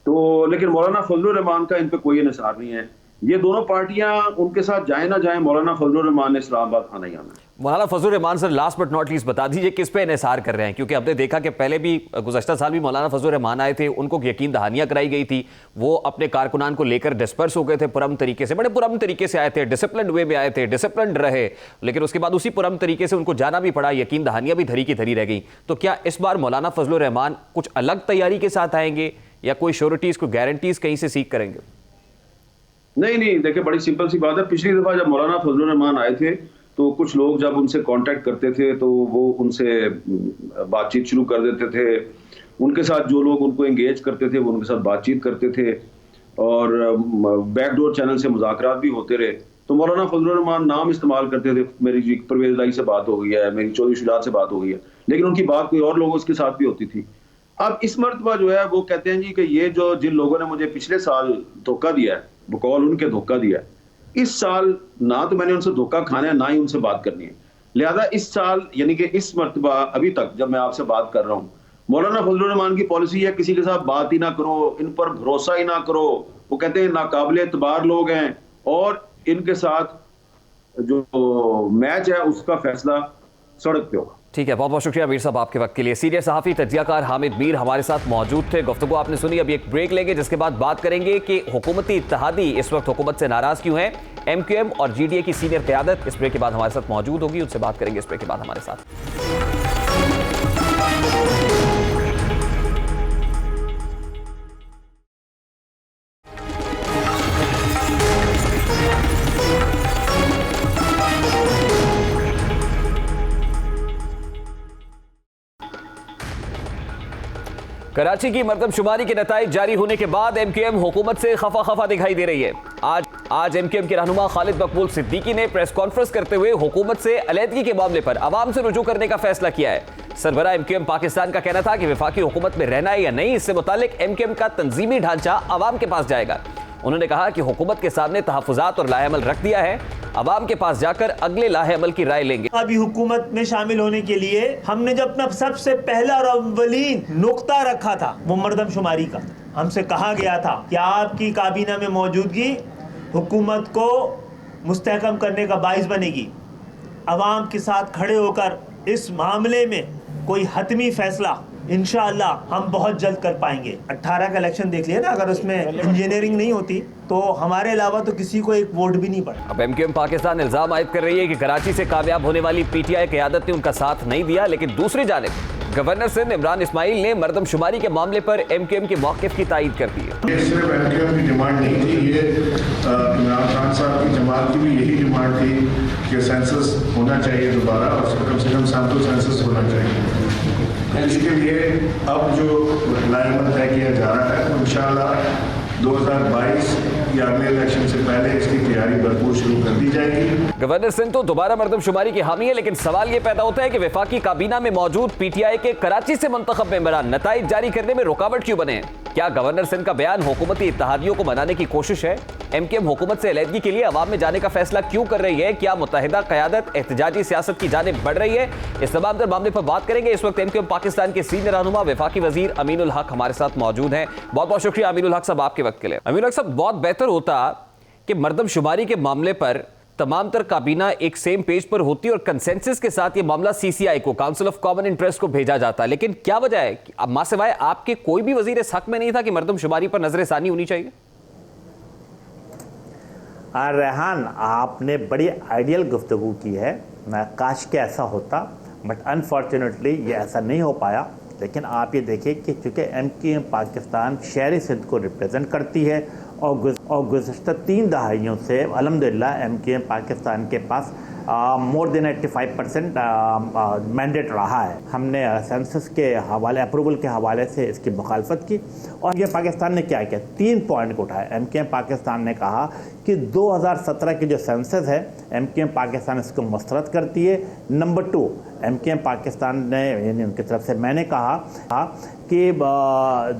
तो लेकिन मौलाना फजलुर रहमान का इन पर कोई इन्हिसार नहीं है। ये दोनों पार्टियां उनके साथ जाए ना जाए, मौलाना फजलुर रहमान ने इस्लामाबाद आना ही आना है। मौलाना Fazlur Rahman sir last but not least बता दीजिए किस पे इन्हिसार कर रहे हैं, क्योंकि हमने देखा कि पहले भी गुज़श्ता साल भी मौलाना फजलुर रहमान आए थे, उनको यकीन दहानियां कराई गई थी, वो अपने कारकुनान को लेकर डिस्पर्स हो गए थे पुरम तरीके से, बड़े पुरम तरीके से आए थे, डिसिप्लिन वे में आए थे, डिसिप्लिन रहे, लेकिन उसके बाद उसी पुरम तरीके से उनको जाना भी पड़ा, यकीन दहानियां भी धरी की धरी रह गई। तो क्या इस बार मौलाना फजलुर रहमान कुछ अलग तैयारी के साथ आएंगे या कोई श्योरिटीज को गारंटीज कहीं से सीख करेंगे? नहीं, देखिए बड़ी सिंपल सी बात है, पिछली दफा जब मौलाना फजलुर रहमान आए थे तो कुछ लोग जब उनसे कांटेक्ट करते थे तो वो उनसे बातचीत शुरू कर देते थे, उनके साथ जो लोग उनको एंगेज करते थे वो उनके साथ बातचीत करते थे और बैकडोर चैनल से मुज़ाकरात भी होते रहे। तो मौलाना फजलुर रहमान नाम इस्तेमाल करते थे, मेरी जी परवेज लाई से बात हो गई है, मेरी चौधरी शुजात से बात हो गई है, लेकिन उनकी बात कोई और लोगों के साथ भी होती थी। अब इस मर्तबा जो है वो कहते हैं जी कि ये जो जिन लोगों ने मुझे पिछले साल धोखा दिया है, बकौल उनके धोखा दिया है, इस साल ना तो मैंने उनसे धोखा खाना है ना ही उनसे बात करनी है। लिहाजा इस साल यानी कि इस मर्तबा अभी तक जब मैं आपसे बात कर रहा हूँ, मौलाना फजलुर रहमान की पॉलिसी है किसी के साथ बात ही ना करो, इन पर भरोसा ही ना करो। वो कहते हैं नाकाबिल एतबार लोग हैं और इनके साथ जो मैच है उसका फैसला सड़क पे होगा। ठीक है, बहुत बहुत शुक्रिया मीर साहब आपके वक्त के लिए। सीनियर सहाफ़ी तज्जियाकार हामिद मीर हमारे साथ मौजूद थे। गुफ्तगू आपने सुनी, अभी एक ब्रेक लेंगे जिसके बाद बात करेंगे कि हुकूमती इत्तेहादी इस वक्त हुकूमत से नाराज क्यों है। MQM और GDA की सीनियर क़यादत इस ब्रेक के बाद हमारे साथ मौजूद होगी, उनसे बात करेंगे इस ब्रेक के बाद हमारे साथ। कराची की मरदमशुमारी के नताइज जारी होने के बाद MQM हुकूमत से खफा दिखाई दे रही है। आज MQM के रहनुमा खालिद मकबूल सिद्दीकी ने प्रेस कॉन्फ्रेंस करते हुए हुकूमत से अलहदगी के मामले पर अवाम से रुजू करने का फैसला किया है। सरबराह MQM पाकिस्तान का कहना था कि वफाकी हुकूमत में रहना है या नहीं, इससे मुतालिक MQM का तंजीमी ढांचा अवाम के पास जाएगा। उन्होंने कहा कि हुकूमत के सामने तहफ़्फ़ुज़ात और लाहेअमल रख दिया है, अवाम के पास जाकर अगले लाहेअमल की राय लेंगे। अभी हुकूमत में शामिल होने के लिए हमने जो अपना सबसे पहला और अव्वलीन नुक्ता रखा था वो मरदमशुमारी का। हमसे कहा गया था कि आपकी काबीना में मौजूदगी हुकूमत को मुस्तहकम करने का बाइस बनेगी। अवाम के साथ खड़े होकर इस मामले में कोई हतमी फैसला इंशाअल्लाह हम बहुत जल्द कर पाएंगे। 18 का इलेक्शन देख लिया ना, अगर उसमें इंजीनियरिंग नहीं होती तो हमारे अलावा तो किसी को एक वोट भी नहीं पड़ा। अब MQM पाकिस्तान इल्जाम आयद कर रही है कि कराची से कामयाब होने वाली PTI क़यादत ने उनका साथ नहीं दिया, लेकिन दूसरी जानिब गवर्नर सिंध इमरान इस्माइल ने मरदमशुमारी के मामले पर MQM के मौक़िफ़ की तायीद कर दी है। ये सिर्फ MQM की डिमांड नहीं थी, ये इमरान खान साहब की जमात की भी यही डिमांड थी कि सेंसस होना चाहिए दोबारा और कम से कम सैंपल सेंसस होना चाहिए। इसके लिए अब जो लाइनअप तय किया जा रहा है इंशाअल्लाह 2022 या अगले इलेक्शन से पहले इसकी तैयारी भरपूर शुरू कर दी जाएगी। गवर्नर सिंध तो दोबारा मरदमशुमारी की हामी है, लेकिन सवाल ये पैदा होता है कि वफाकी काबीना में मौजूद PTI के कराची से मुंतखब मेंबरान नताइज जारी करने में रुकावट क्यों बने हैं? क्या गवर्नर सिंध का बयान हुकूमती इत्तेहादियों को मनाने की कोशिश है? MQM हुकूमत से अलहदगी के लिए अवाम में जाने का फैसला क्यों कर रही है? क्या मुत्तहिदा क़यादत एहतजाजी सियासत की जानिब बढ़ रही है? इस तमाम तर मामले पर बात करेंगे। इस वक्त MQM पाकिस्तान के सीनियर रहनुमा वफाकी वजीर अमीनुल हक हमारे साथ मौजूद हैं। बहुत बहुत शुक्रिया अमीनुल हक साहब आपके वक्त के लिए। अमीनुल हक साहब, बहुत बेहतर होता कि मरदमशुमारी के मामले पर तमाम तर काबीना एक सेम पेज पर होती और कंसेंसस के साथ ये मामला CCI को, काउंसिल ऑफ कॉमन इंटरेस्ट को भेजा जाता, लेकिन क्या वजह है कि अब मां सिवाय आपके कोई भी वजीर इस हक में नहीं था कि मरदमशुमारी पर नजरसानी होनी चाहिए? रेहान, आपने बड़ी आइडियल गुफ्तगू की है। मैं काश के ऐसा होता, बट अनफॉर्चुनेटली ये ऐसा नहीं हो पाया। लेकिन आप ये देखिए कि चूँकि MQM पाकिस्तान शहरी सिंध को रिप्रेजेंट करती है और गुज़श्ता 3 दहाइयों से अल्हम्दुलिल्लाह MQM पाकिस्तान के पास मोर देन 85% मैंडेट रहा है। हमने सेंसस के हवाले, अप्रूवल के हवाले से इसकी मुखालफत की और ये पाकिस्तान ने क्या किया, 3 पॉइंट को उठाया। MQM पाकिस्तान ने कहा कि 2017 की जो सेंसस है MQM पाकिस्तान इसको मुस्तरद करती है। नंबर 2, MQM पाकिस्तान ने, यानी उनकी तरफ से मैंने कहा कि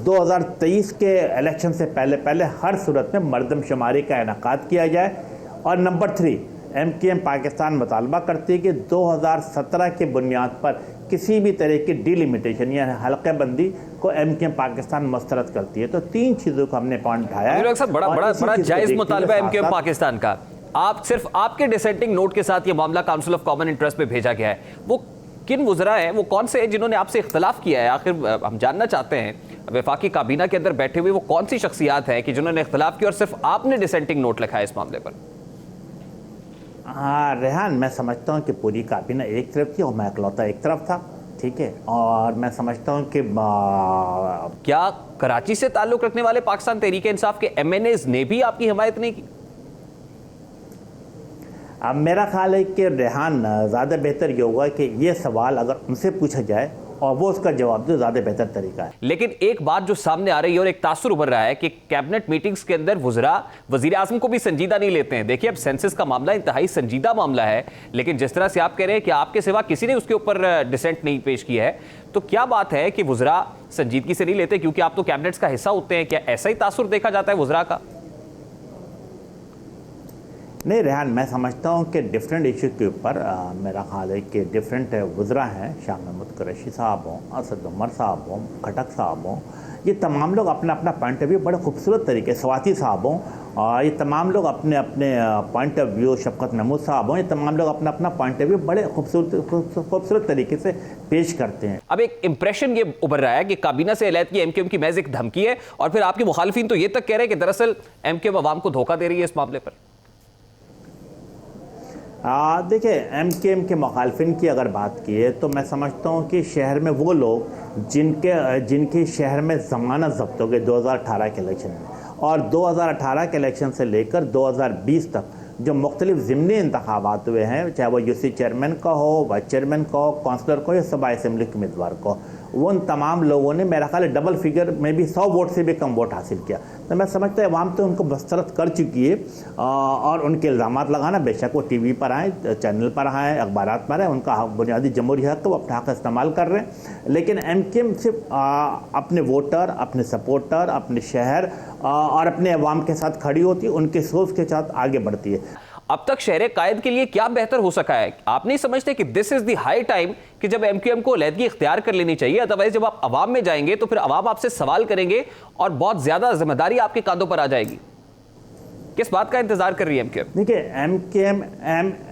2023 के इलेक्शन से पहले हर सूरत में मरदमशुमारी का इनेकाद किया जाए। और नंबर 3, MQM पाकिस्तान मुतालबा करती है कि 2017 के बुनियाद पर किसी भी तरह की डिलिमिटेशन या हल्के बंदी को MQM पाकिस्तान मुस्तरद करती है। तो 3 चीज़ों को हमने पॉइंट उठाया। बड़ा जायज़ मुतालबा MQM पाकिस्तान का। आप सिर्फ आपके डिसेंटिंग नोट के साथ ये मामला काउंसिल ऑफ कॉमन इंटरेस्ट पे भेजा गया है। वो किन वज़रा हैं, वो कौन से हैं जिन्होंने आपसे इख्तलाफ किया है? आखिर हम जानना चाहते हैं वफाकी काबीना के अंदर बैठे हुए वो कौन सी शख्सियात हैं कि जिन्होंने इख्तलाफ किया और सिर्फ आपने डिसेंटिंग नोट लिखा है इस मामले पर? हाँ रेहान, मैं समझता हूँ कि पूरी काबीना एक तरफ थी और मैं इकलौता एक तरफ था, ठीक है। और मैं समझता हूँ कि क्या कराची से ताल्लुक़ रखने वाले पाकिस्तान तहरीक इंसाफ के MNAs ने भी आपकी हिमायत नहीं की? अब मेरा ख्याल है कि रेहान ज़्यादा बेहतर ये होगा कि ये सवाल अगर उनसे पूछा जाए और वो उसका जवाब दे, ज़्यादा बेहतर तरीका है। लेकिन एक बात जो सामने आ रही है और एक तासुर उभर रहा है कि कैबिनेट मीटिंग्स के अंदर वुज़रा वज़ीर आज़म को भी संजीदा नहीं लेते हैं। देखिए, अब सेंसस का मामला इंतहाई संजीदा मामला है, लेकिन जिस तरह से आप कह रहे हैं कि आपके सिवा किसी ने उसके ऊपर डिसेंट नहीं पेश किया है, तो क्या बात है कि वुज़रा संजीदगी से नहीं लेते क्योंकि आप तो कैबिनेट्स का हिस्सा होते हैं? क्या ऐसा ही तासुर देखा जाता है वुज़रा का? नहीं रेहान, मैं समझता हूँ कि डिफरेंट इशू के ऊपर मेरा ख्याल है कि डिफरेंट वुज़रा हैं, शाह महमूद कुरैशी साहब हों, असद उमर साहब हों, खटक साहब हों, ये तमाम लोग अपना अपना पॉइंट ऑफ व्यू बड़े खूबसूरत तरीके, स्वाति साहब हों, और ये तमाम लोग अपने अपने पॉइंट ऑफ व्यू, शफकत महमूद साहब हों, ये तमाम लोग अपना अपना पॉइंट ऑफ व्यू बड़े खूबसूरत तरीके से पेश करते हैं। अब एक इंप्रेशन ये उभर रहा है कि काबीना से अलहदगी एमक्यूएम की महज एक धमकी है, और फिर आपके मुखालिफिन तो ये तक कह रहे हैं कि दरअसल एमक्यूएम अवाम को धोखा दे रही है इस मामले पर। देखिए, एमकेएम के मुखालफिन की अगर बात की है तो मैं समझता हूँ कि शहर में वो लोग जिनके शहर में ज़मानत ज़ब्त हो गई 2018 के इलेक्शन में, और 2018 के इलेक्शन से लेकर 2020 तक जो मुख्तलिफ ज़िमनी इंतखाबात हुए हैं, चाहे वो यूसी चेयरमैन का हो, वाइस चेयरमैन का हो, काउंसलर को या सूबा असम्बली के उम्मीदवार को, वो उन तमाम लोगों ने मेरा ख्याल डबल फिगर में भी 100 वोट से भी कम वोट हासिल किया। तो मैं समझता हूँ अवाम तो उनको बस्तरत कर चुकी है, और उनके इल्ज़ामात लगाना, बेशक वो टीवी पर आए, चैनल पर आए, अखबारात पर आए, उनका बुनियादी जमहूरी हक़, वो अपना हक़ इस्तेमाल कर रहे हैं। लेकिन एमकेएम सिर्फ अपने वोटर, अपने सपोर्टर, अपने शहर और अपने अवाम के साथ खड़ी होती है, उनके सोच के साथ आगे बढ़ती है। अब तक शहर कायद के लिए क्या बेहतर हो सका है? आप नहीं समझते कि this is the high time कि जब एमक्यूएम को अलहदगी इख्तियार कर लेनी चाहिए? अदरवाइज जब आप अवाम में जाएंगे तो फिर अवाम आपसे सवाल करेंगे और बहुत ज्यादा जिम्मेदारी आपके कांधों पर आ जाएगी। किस बात का इंतजार कर रही है एमक्यूएम? देखिए,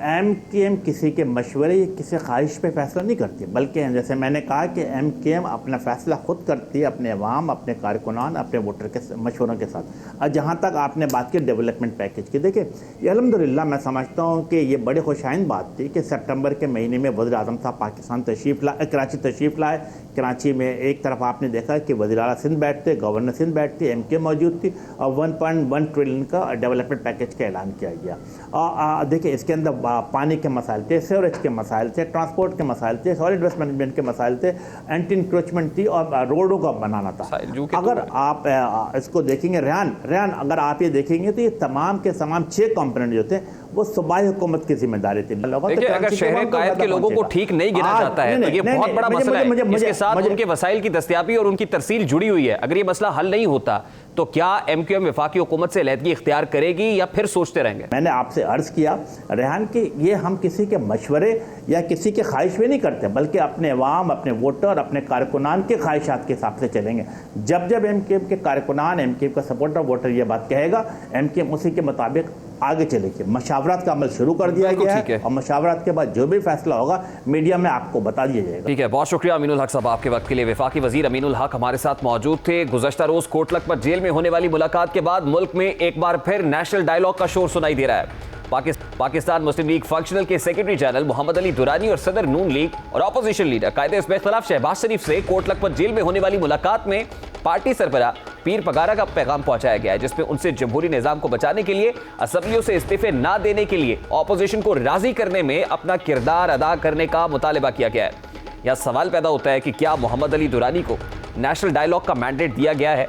एमक्यूएम किसी के मशवरे या किसी ख्वाहिश पे फैसला नहीं करती, बल्कि जैसे मैंने कहा कि एमक्यूएम अपना फैसला खुद करती है, अपने अवाम, अपने कारकुनान, अपने वोटर के मशवरों के साथ। और जहाँ तक आपने बात की डेवलपमेंट पैकेज की, देखिए ये अल्हम्दुलिल्लाह मैं समझता हूँ कि ये बड़ी खुशाइन बात थी कि सितंबर के महीने में वज़ीर आज़म साहब पाकिस्तान कराची तशरीफ़ लाए। कराची में एक तरफ आपने देखा कि वज़ीर आला सिंध बैठते, गवर्नर सिंध बैठती, एमक्यूएम मौजूद थी, और 1.1 ट्रिलियन का डेवलपमेंट पैकेज का ऐलान किया गया। और देखिए, इसके अंदर पानी के मसाइल थे, सीवरेज के मसाइल थे, ट्रांसपोर्ट के मसाइल थे, सॉलिड वेस्ट मैनेजमेंट के मसाइल थे, एंटी इंक्रोचमेंट थी, और रोडों का बनाना था। अगर आप इसको देखेंगे रेहान, अगर आप ये देखेंगे तो ये तमाम के तमाम 6 कंपोनेंट जो थे वो सूबाई हुकूमत की जिम्मेदारी थी। देखिए, अगर शहर कायद के लोगों को ठीक नहीं गिना जाता है तो ये बहुत बड़ा मसला है। इसके साथ उनके वसाइल की दस्तयाबी और उनकी तरसील जुड़ी हुई है। अगर ये मसला हल नहीं होता तो क्या एमक्यूएम वफाकी हुकूमत से अलहदगी इख्तियार करेगी या फिर सोचते रहेंगे? मैंने आपसे अर्ज़ किया रेहान कि ये हम किसी के मशवरे या किसी के ख्वाहिश में नहीं करते, बल्कि अपने अवाम, अपने वोटर, अपने कारकुनान के ख्वाहिशात के हिसाब से चलेंगे। जब एमक्यूएम के कारकुनान, एमक्यूएम का सपोर्टर, वोटर ये बात कहेगा, एमक्यूएम उसी के मुताबिक आगे चलेगी। मशावरत का अमल शुरू कर दिया गया है, और मशावरत के बाद जो भी फैसला होगा मीडिया में आपको बता दिया जाएगा। ठीक है, बहुत शुक्रिया अमीनुल हक साहब आपके वक्त के लिए। वफाकी वजीर अमीनुल हक हमारे साथ मौजूद थे। गुज़श्ता रोज कोटलख पर जेल में होने वाली मुलाकात के बाद मुल्क में एक बार फिर नेशनल डायलॉग का शोर सुनाई दे रहा है। पाकिस्तान मुस्लिम लीग फंक्शनल के सेक्रेटरी जनरल मोहम्मद अली दुरानी और सदर नून लीग और अपोजिशन लीडर कायदे-ए-इख्तिलाफ शहबाज शरीफ से कोटलख पर जेल में होने वाली मुलाकात में पार्टी सरबराह पीर पगारा का पैगाम पहुंचाया गया है, जिसमें उनसे जमहूरी निजाम को बचाने के लिए, असम्बलियों से इस्तीफे ना देने के लिए, ऑपोजिशन को राजी करने में अपना किरदार अदा करने का मुतालिबा किया गया है। यह सवाल पैदा होता है कि क्या मोहम्मद अली दुरानी को नेशनल डायलॉग का मैंडेट दिया गया है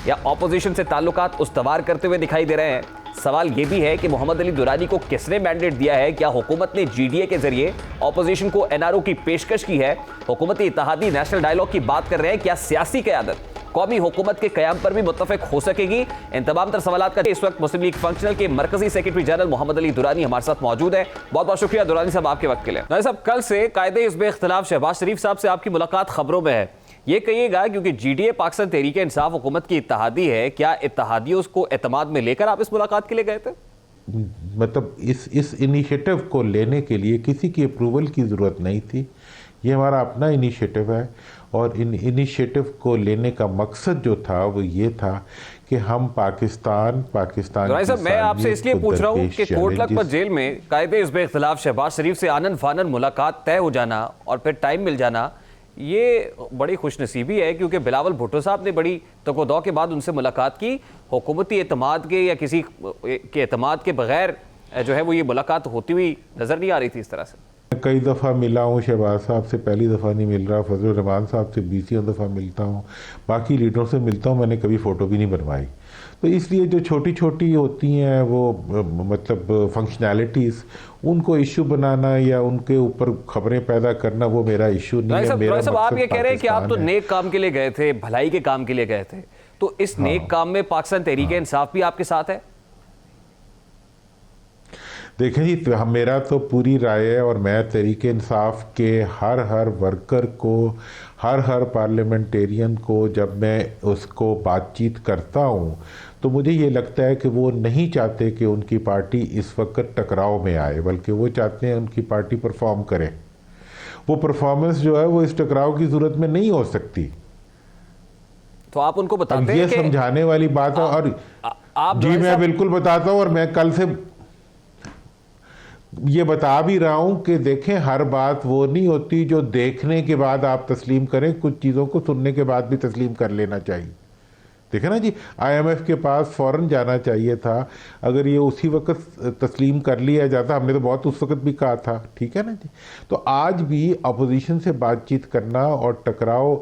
या ऑपोजिशन से ताल्लुकात उस्तवार करते हुए दिखाई दे रहे हैं? सवाल यह भी है कि मोहम्मद अली दुरानी को किसने मैंडेट दिया है? क्या हुकूमत ने जीडीए के जरिए ऑपोजिशन को एनआरओ की पेशकश की है? हुकूमती इत्तेहादी नेशनल डायलॉग की बात कर रहे हैं। क्या सियासी क़यादत कौमी हुकूमत के क़याम पर भी मुत्तफ़िक हो सकेगी? इन तमाम तर सवालात का इस वक्त मुस्लिम लीग फंक्शनल के मरकजी सेक्रेटरी जनरल मोहम्मद अली दुरानी हमारे साथ मौजूद है। बहुत बहुत शुक्रिया दुरानी साहब आपके वक्त के लिए। दुरानी साहब, कल से कायदे-ए-इख्तिलाफ शहबाज शरीफ साहब से आपकी मुलाकात खबरों में है। ये कहिएगा, क्योंकि जीडीए पाकिस्तान तहरीक इंसाफ हुकूमत की इत्तेहादी है, क्या इत्तेहादियों को एतमाद में लेकर आप इस मुलाकात के लिए गए थे? मतलब इस इनिशिएटिव को लेने के लिए किसी की अप्रूवल की ज़रूरत नहीं थी। ये हमारा अपना इनिशिएटिव है, और इन इनिशिएटिव को लेने का मकसद जो था वो ये था कि हम पाकिस्तान साहब, मैं आपसे इसलिए पूछ रहा हूँ कि कोटलख पर जेल में कायदे-ए-इख्तिलाफ शहबाज शरीफ से आनन फानन मुलाकात तय हो जाना और फिर टाइम मिल जाना, ये बड़ी खुशनसीबी है, क्योंकि बिलावल भुट्टो साहब ने बड़ी तको-दौ के बाद उनसे मुलाकात की। हुकूमती एतमाद के या किसी के एतमाद के बगैर जो है वो ये मुलाकात होती हुई नज़र नहीं आ रही थी इस तरह से। कई दफ़ा मिला हूँ, शहबाज साहब से पहली दफ़ा नहीं मिल रहा, फजल रहमान साहब से 20 दफ़ा मिलता हूँ, बाकी लीडरों से मिलता हूँ, मैंने कभी फ़ोटो भी नहीं बनवाई। तो इसलिए जो छोटी छोटी होती हैं वो मतलब फंक्शनैलिटीज़, उनको इशू बनाना या उनके ऊपर खबरें पैदा करना वो मेरा इशू नहीं है। मेरा मकसद आप ये कह रहे हैं कि आप तो है। नेक काम के लिए गए थे, भलाई के काम के लिए गए थे, तो इस नेक काम में पाकिस्तान तहरीक इंसाफ भी आपके साथ है? देखें जी, तो मेरा तो पूरी राय है और मैं तहरीक इंसाफ के हर वर्कर को, हर पार्लियामेंटेरियन को जब मैं उसको बातचीत करता हूँ तो मुझे ये लगता है कि वो नहीं चाहते कि उनकी पार्टी इस वक्त टकराव में आए, बल्कि वो चाहते हैं उनकी पार्टी परफॉर्म करे। वो परफॉर्मेंस जो है वो इस टकराव की ज़रूरत में नहीं हो सकती। तो आप उनको बताते हैं ये समझाने वाली बात है। और आप जी मैं बिल्कुल बताता हूँ, और मैं कल से ये बता भी रहा हूं कि देखें, हर बात वो नहीं होती जो देखने के बाद आप तस्लीम करें, कुछ चीज़ों को सुनने के बाद भी तस्लीम कर लेना चाहिए। देखें ना जी, IMF के पास फ़ौरन जाना चाहिए था, अगर ये उसी वक्त तस्लीम कर लिया जाता, हमने तो बहुत उस वक्त भी कहा था, ठीक है ना जी। तो आज भी अपोजिशन से बातचीत करना और टकराव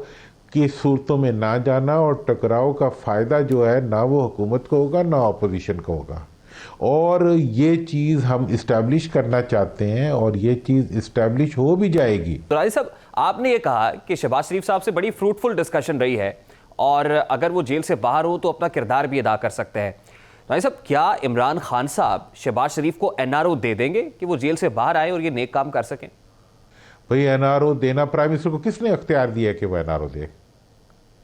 की सूरतों में ना जाना, और टकराव का फ़ायदा जो है ना वो हुकूमत को होगा ना अपोजिशन को होगा, और ये चीज़ हम इस्टेब्लिश करना चाहते हैं और ये चीज़ इस्टेब्लिश हो भी जाएगी। तो राजी साहब, आपने ये कहा कि शहबाज शरीफ साहब से बड़ी फ्रूटफुल डिस्कशन रही है और अगर वो जेल से बाहर हो तो अपना किरदार भी अदा कर सकते हैं। राजी साहब, क्या इमरान खान साहब शहबाज शरीफ को NRO दे देंगे कि वो जेल से बाहर आए और ये नेक काम कर सकें? भाई NRO देना प्राइम मिनिस्टर को किसने अख्तियार दिया कि वो NRO दे?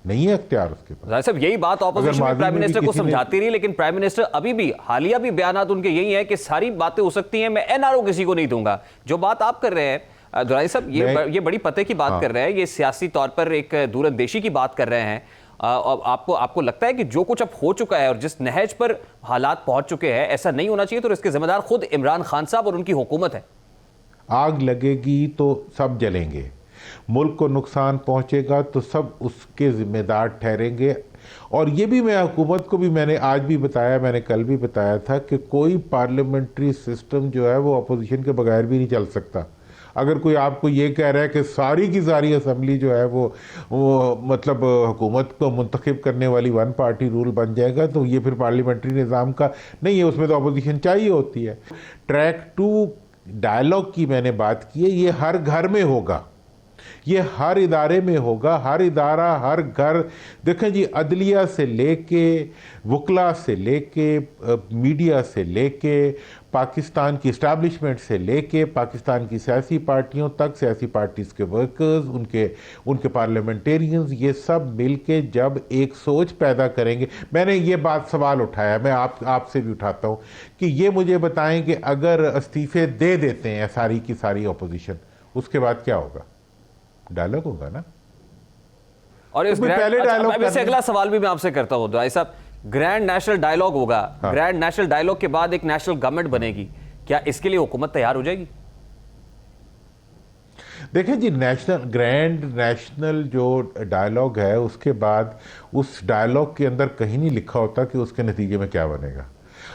नहीं है अख्तियार उसके पास। राजी साहब, यही बात ऑपोजिशन में प्राइम मिनिस्टर को समझाती रही, लेकिन प्राइम मिनिस्टर अभी भी हालिया भी बयानात उनके यही है कि सारी बातें हो सकती हैं, मैं NRO किसी को नहीं दूंगा। जो बात आप कर रहे हैं दुरानी साहब, ये बड़ी पते की बात कर रहे हैं, ये सियासी तौर पर एक दूरंदेशी की बात कर रहे हैं। आपको लगता है कि जो कुछ अब हो चुका है और जिस नहज पर हालात पहुंच चुके हैं, ऐसा नहीं होना चाहिए, तो इसके जिम्मेदार खुद इमरान खान साहब और उनकी हुकूमत है? आग लगेगी तो सब जलेंगे, मुल्क को नुकसान पहुंचेगा तो सब उसके जिम्मेदार ठहरेंगे। और ये भी मैं हुकूमत को भी मैंने आज भी बताया, मैंने कल भी बताया था कि कोई पार्लियामेंट्री सिस्टम जो है वो अपोजिशन के बगैर भी नहीं चल सकता। अगर कोई आपको ये कह रहा है कि सारी की सारी असम्बली जो है वो मतलब हुकूमत को मुंतखब करने वाली वन पार्टी रूल बन जाएगा, तो ये फिर पार्लियामेंट्री निज़ाम का नहीं है, उसमें तो अपोजिशन चाहिए होती है। ट्रैक 2 डायलॉग की मैंने बात की है, ये हर घर में होगा, ये हर इदारे में होगा, हर इदारा, हर घर। देखें जी, अदलिया से लेके वकला से लेके मीडिया से लेके पाकिस्तान की इस्टेब्लिशमेंट से लेके पाकिस्तान की सियासी पार्टियों तक, सियासी पार्टीज़ के वर्कर्स, उनके पार्लियामेंटेरियंस, ये सब मिलके जब एक सोच पैदा करेंगे। मैंने ये बात सवाल उठाया, मैं आपसे भी उठाता हूँ कि ये मुझे बताएं कि अगर इस्तीफे दे देते हैं सारी की सारी अपोजिशन, उसके बाद क्या होगा? डायलॉग होगा ना। और इस पहले डायलॉग से अगला सवाल भी मैं आपसे करता हूं भाई साहब, ग्रैंड नेशनल डायलॉग होगा, हाँ। ग्रैंड नेशनल डायलॉग के बाद एक नेशनल गवर्नमेंट बनेगी, क्या इसके लिए हुकूमत तैयार हो जाएगी? देखें जी, ग्रैंड नेशनल जो डायलॉग है उसके बाद उस डायलॉग के अंदर कहीं नहीं लिखा होता कि उसके नतीजे में क्या बनेगा।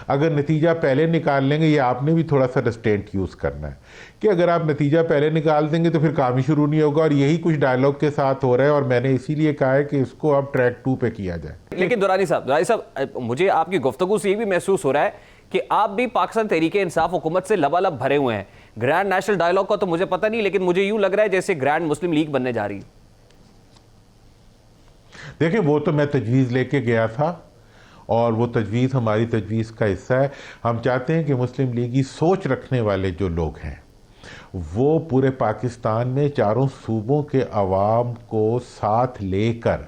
अगर नतीजा पहले निकाल लेंगे, ये आपने भी थोड़ा सा रेस्ट्रेंट यूज़ करना है कि अगर आप नतीजा पहले निकाल देंगे तो फिर काम ही शुरू नहीं होगा, और यही कुछ डायलॉग के साथ हो रहा है। और मैंने इसीलिए कहा है कि इसको अब ट्रैक 2 पे किया जाए। लेकिन दुरानी साहब, मुझे आपकी गुफ्तगू से ये भी महसूस हो रहा है कि आप भी पाकिस्तान तहरीक इंसाफ हुकूमत से लबालब भरे हुए हैं। ग्रैंड नेशनल डायलॉग का तो मुझे पता नहीं, लेकिन मुझे यूं लग रहा है जैसे ग्रैंड मुस्लिम लीग बनने जा रही है। देखिए, वो तो मैं तजवीज़ लेके गया था और वो तजवीज़ हमारी तजवीज़ का हिस्सा है। हम चाहते हैं कि मुस्लिम लीगी सोच रखने वाले जो लोग हैं वो पूरे पाकिस्तान में चारों सूबों के अवाम को साथ लेकर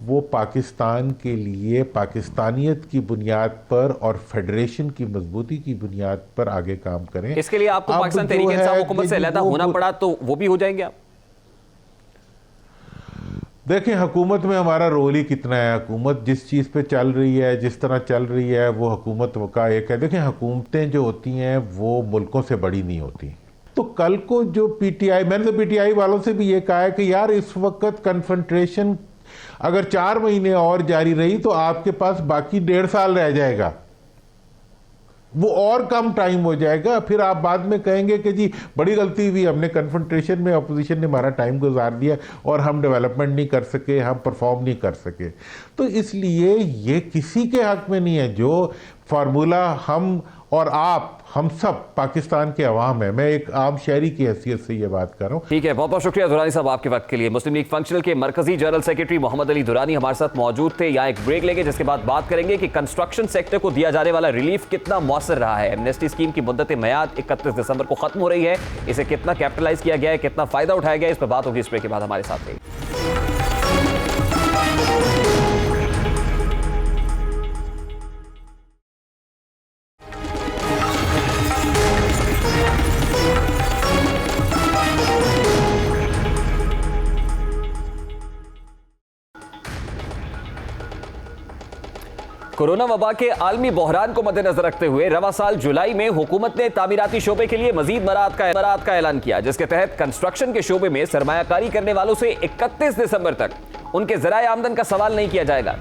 वो पाकिस्तान के लिए पाकिस्तानियत की बुनियाद पर और फेडरेशन की मजबूती की बुनियाद पर आगे काम करें। इसके लिए आपको पाकिस्तान तहरीक इंसाफ हुकूमत से अलहदा होना पड़ा तो वो भी हो जाएंगे आप? देखें, हुकूमत में हमारा रोल ही कितना है। हुकूमत जिस चीज़ पे चल रही है, जिस तरह चल रही है, वो हुकूमत का एक है। देखें, हुकूमतें जो होती हैं वो मुल्कों से बड़ी नहीं होती। तो कल को जो PTI, मैंने तो PTI वालों से भी ये कहा है कि यार इस वक्त कन्फ्रंट्रेशन अगर 4 महीने और जारी रही तो आपके पास बाकी 1.5 साल रह जाएगा। वो और कम टाइम हो जाएगा। फिर आप बाद में कहेंगे कि जी बड़ी गलती हुई, हमने कन्फ्रंटेशन में अपोजिशन ने हमारा टाइम गुजार दिया और हम डेवलपमेंट नहीं कर सके, हम परफॉर्म नहीं कर सके। तो इसलिए ये किसी के हक में नहीं है। जो फार्मूला हम और आप, हम सब पाकिस्तान के अवाम है, मैं एक आम शहरी की हैसियत से ये बात कर रहा हूँ। ठीक है, बहुत बहुत शुक्रिया दुरानी साहब आपके वक्त के लिए। मुस्लिम लीग फंक्शनल के मरकजी जनरल सेक्रेटरी मोहम्मद अली दुरानी हमारे साथ मौजूद थे। यहाँ एक ब्रेक लेंगे, जिसके बाद बात करेंगे कि कंस्ट्रक्शन सेक्टर को दिया जाने वाला रिलीफ कितना मौसर रहा है। एमनेस्टी स्कीम की मुद्दत मेयाद 31 दिसंबर को खत्म हो रही है, इसे कितना कैपिटलाइज किया गया है, कितना फायदा उठाया गया है, इस पर बात होगी इस ब्रेक के बाद। हमारे साथ रहिए। कोरोना वबा के आलमी बहरान को मद्देनजर रखते हुए रवा साल जुलाई में हुकूमत ने तामीराती शोबे के लिए मजीद मराहत का ऐलान किया, जिसके तहत कंस्ट्रक्शन के शोबे में सरमायाकारी करने वालों से 31 दिसंबर तक उनके ज़राए आमदन का सवाल नहीं किया जाएगा।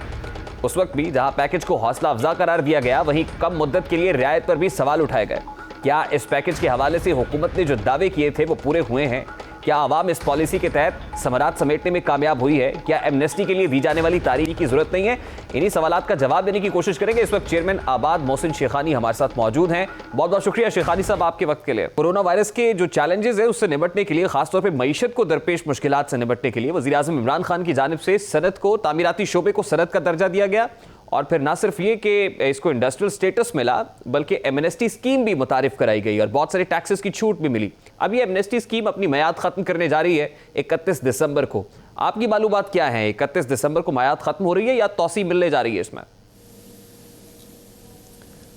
उस वक्त भी जहां पैकेज को हौसला अफजा करार दिया गया, वहीं कम मुद्दत के लिए रियायत पर भी सवाल उठाए गए। क्या इस पैकेज के हवाले से हुकूमत ने जो दावे किए थे वो पूरे हुए हैं? क्या आवाम इस पॉलिसी के तहत समरात समेटने में कामयाब हुई है? क्या एमनेस्टी के लिए दी जाने वाली तारीख की जरूरत नहीं है? इन्हीं सवालात का जवाब देने की कोशिश करेंगे। इस वक्त चेयरमैन आबाद मोहसिन शेखानी हमारे साथ मौजूद हैं। बहुत बहुत शुक्रिया शेखानी साहब आपके वक्त के लिए। कोरोना वायरस के जो चैलेंजेस है उससे निपटने के लिए, खासतौर पर मईशत को दरपेश मुश्किलात से निपटने के लिए वज़ीर आज़म इमरान खान की जानिब से सनत को, तामीराती शोबे को सनत का दर्जा दिया गया, और फिर ना सिर्फ ये कि इसको इंडस्ट्रियल स्टेटस मिला, बल्कि एमनेस्टी स्कीम भी मुतारिफ कराई गई और बहुत सारे टैक्सेस की छूट भी मिली। अब ये एमनेस्टी स्कीम अपनी मियाद खत्म करने जा रही है 31 दिसंबर को। आपकी मालूमात क्या है, 31 दिसंबर को मियाद खत्म हो रही है या तौसी मिलने जा रही है इसमें?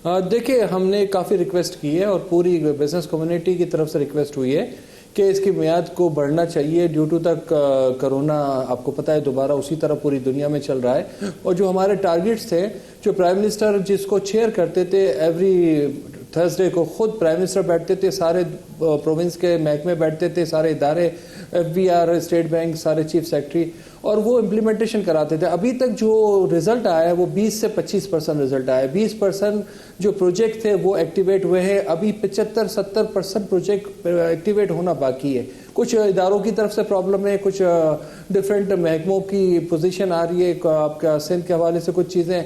देखिए, हमने काफ़ी रिक्वेस्ट की है और पूरी बिजनेस कम्युनिटी की तरफ से रिक्वेस्ट हुई है कि इसकी मियाद को बढ़ना चाहिए। ड्यू टू तक कोरोना, आपको पता है, दोबारा उसी तरह पूरी दुनिया में चल रहा है। और जो हमारे टारगेट्स थे, जो प्राइम मिनिस्टर जिसको चेयर करते थे, एवरी थर्सडे को खुद प्राइम मिनिस्टर बैठते थे, सारे प्रोविंस के महकमे बैठते थे, सारे इदारे, FBR, स्टेट बैंक, सारे चीफ सेक्रेटरी, और वो इम्प्लीमेंटेशन कराते थे। अभी तक जो रिजल्ट आया है वो 20 से 25% रिजल्ट आया है। 20% जो प्रोजेक्ट थे वो एक्टिवेट हुए हैं। अभी 75-70% प्रोजेक्ट एक्टिवेट होना बाकी है। कुछ इदारों की तरफ से प्रॉब्लम है, कुछ डिफरेंट महकमों की पोजीशन आ रही है। आपका सिंध के हवाले से कुछ चीज़ें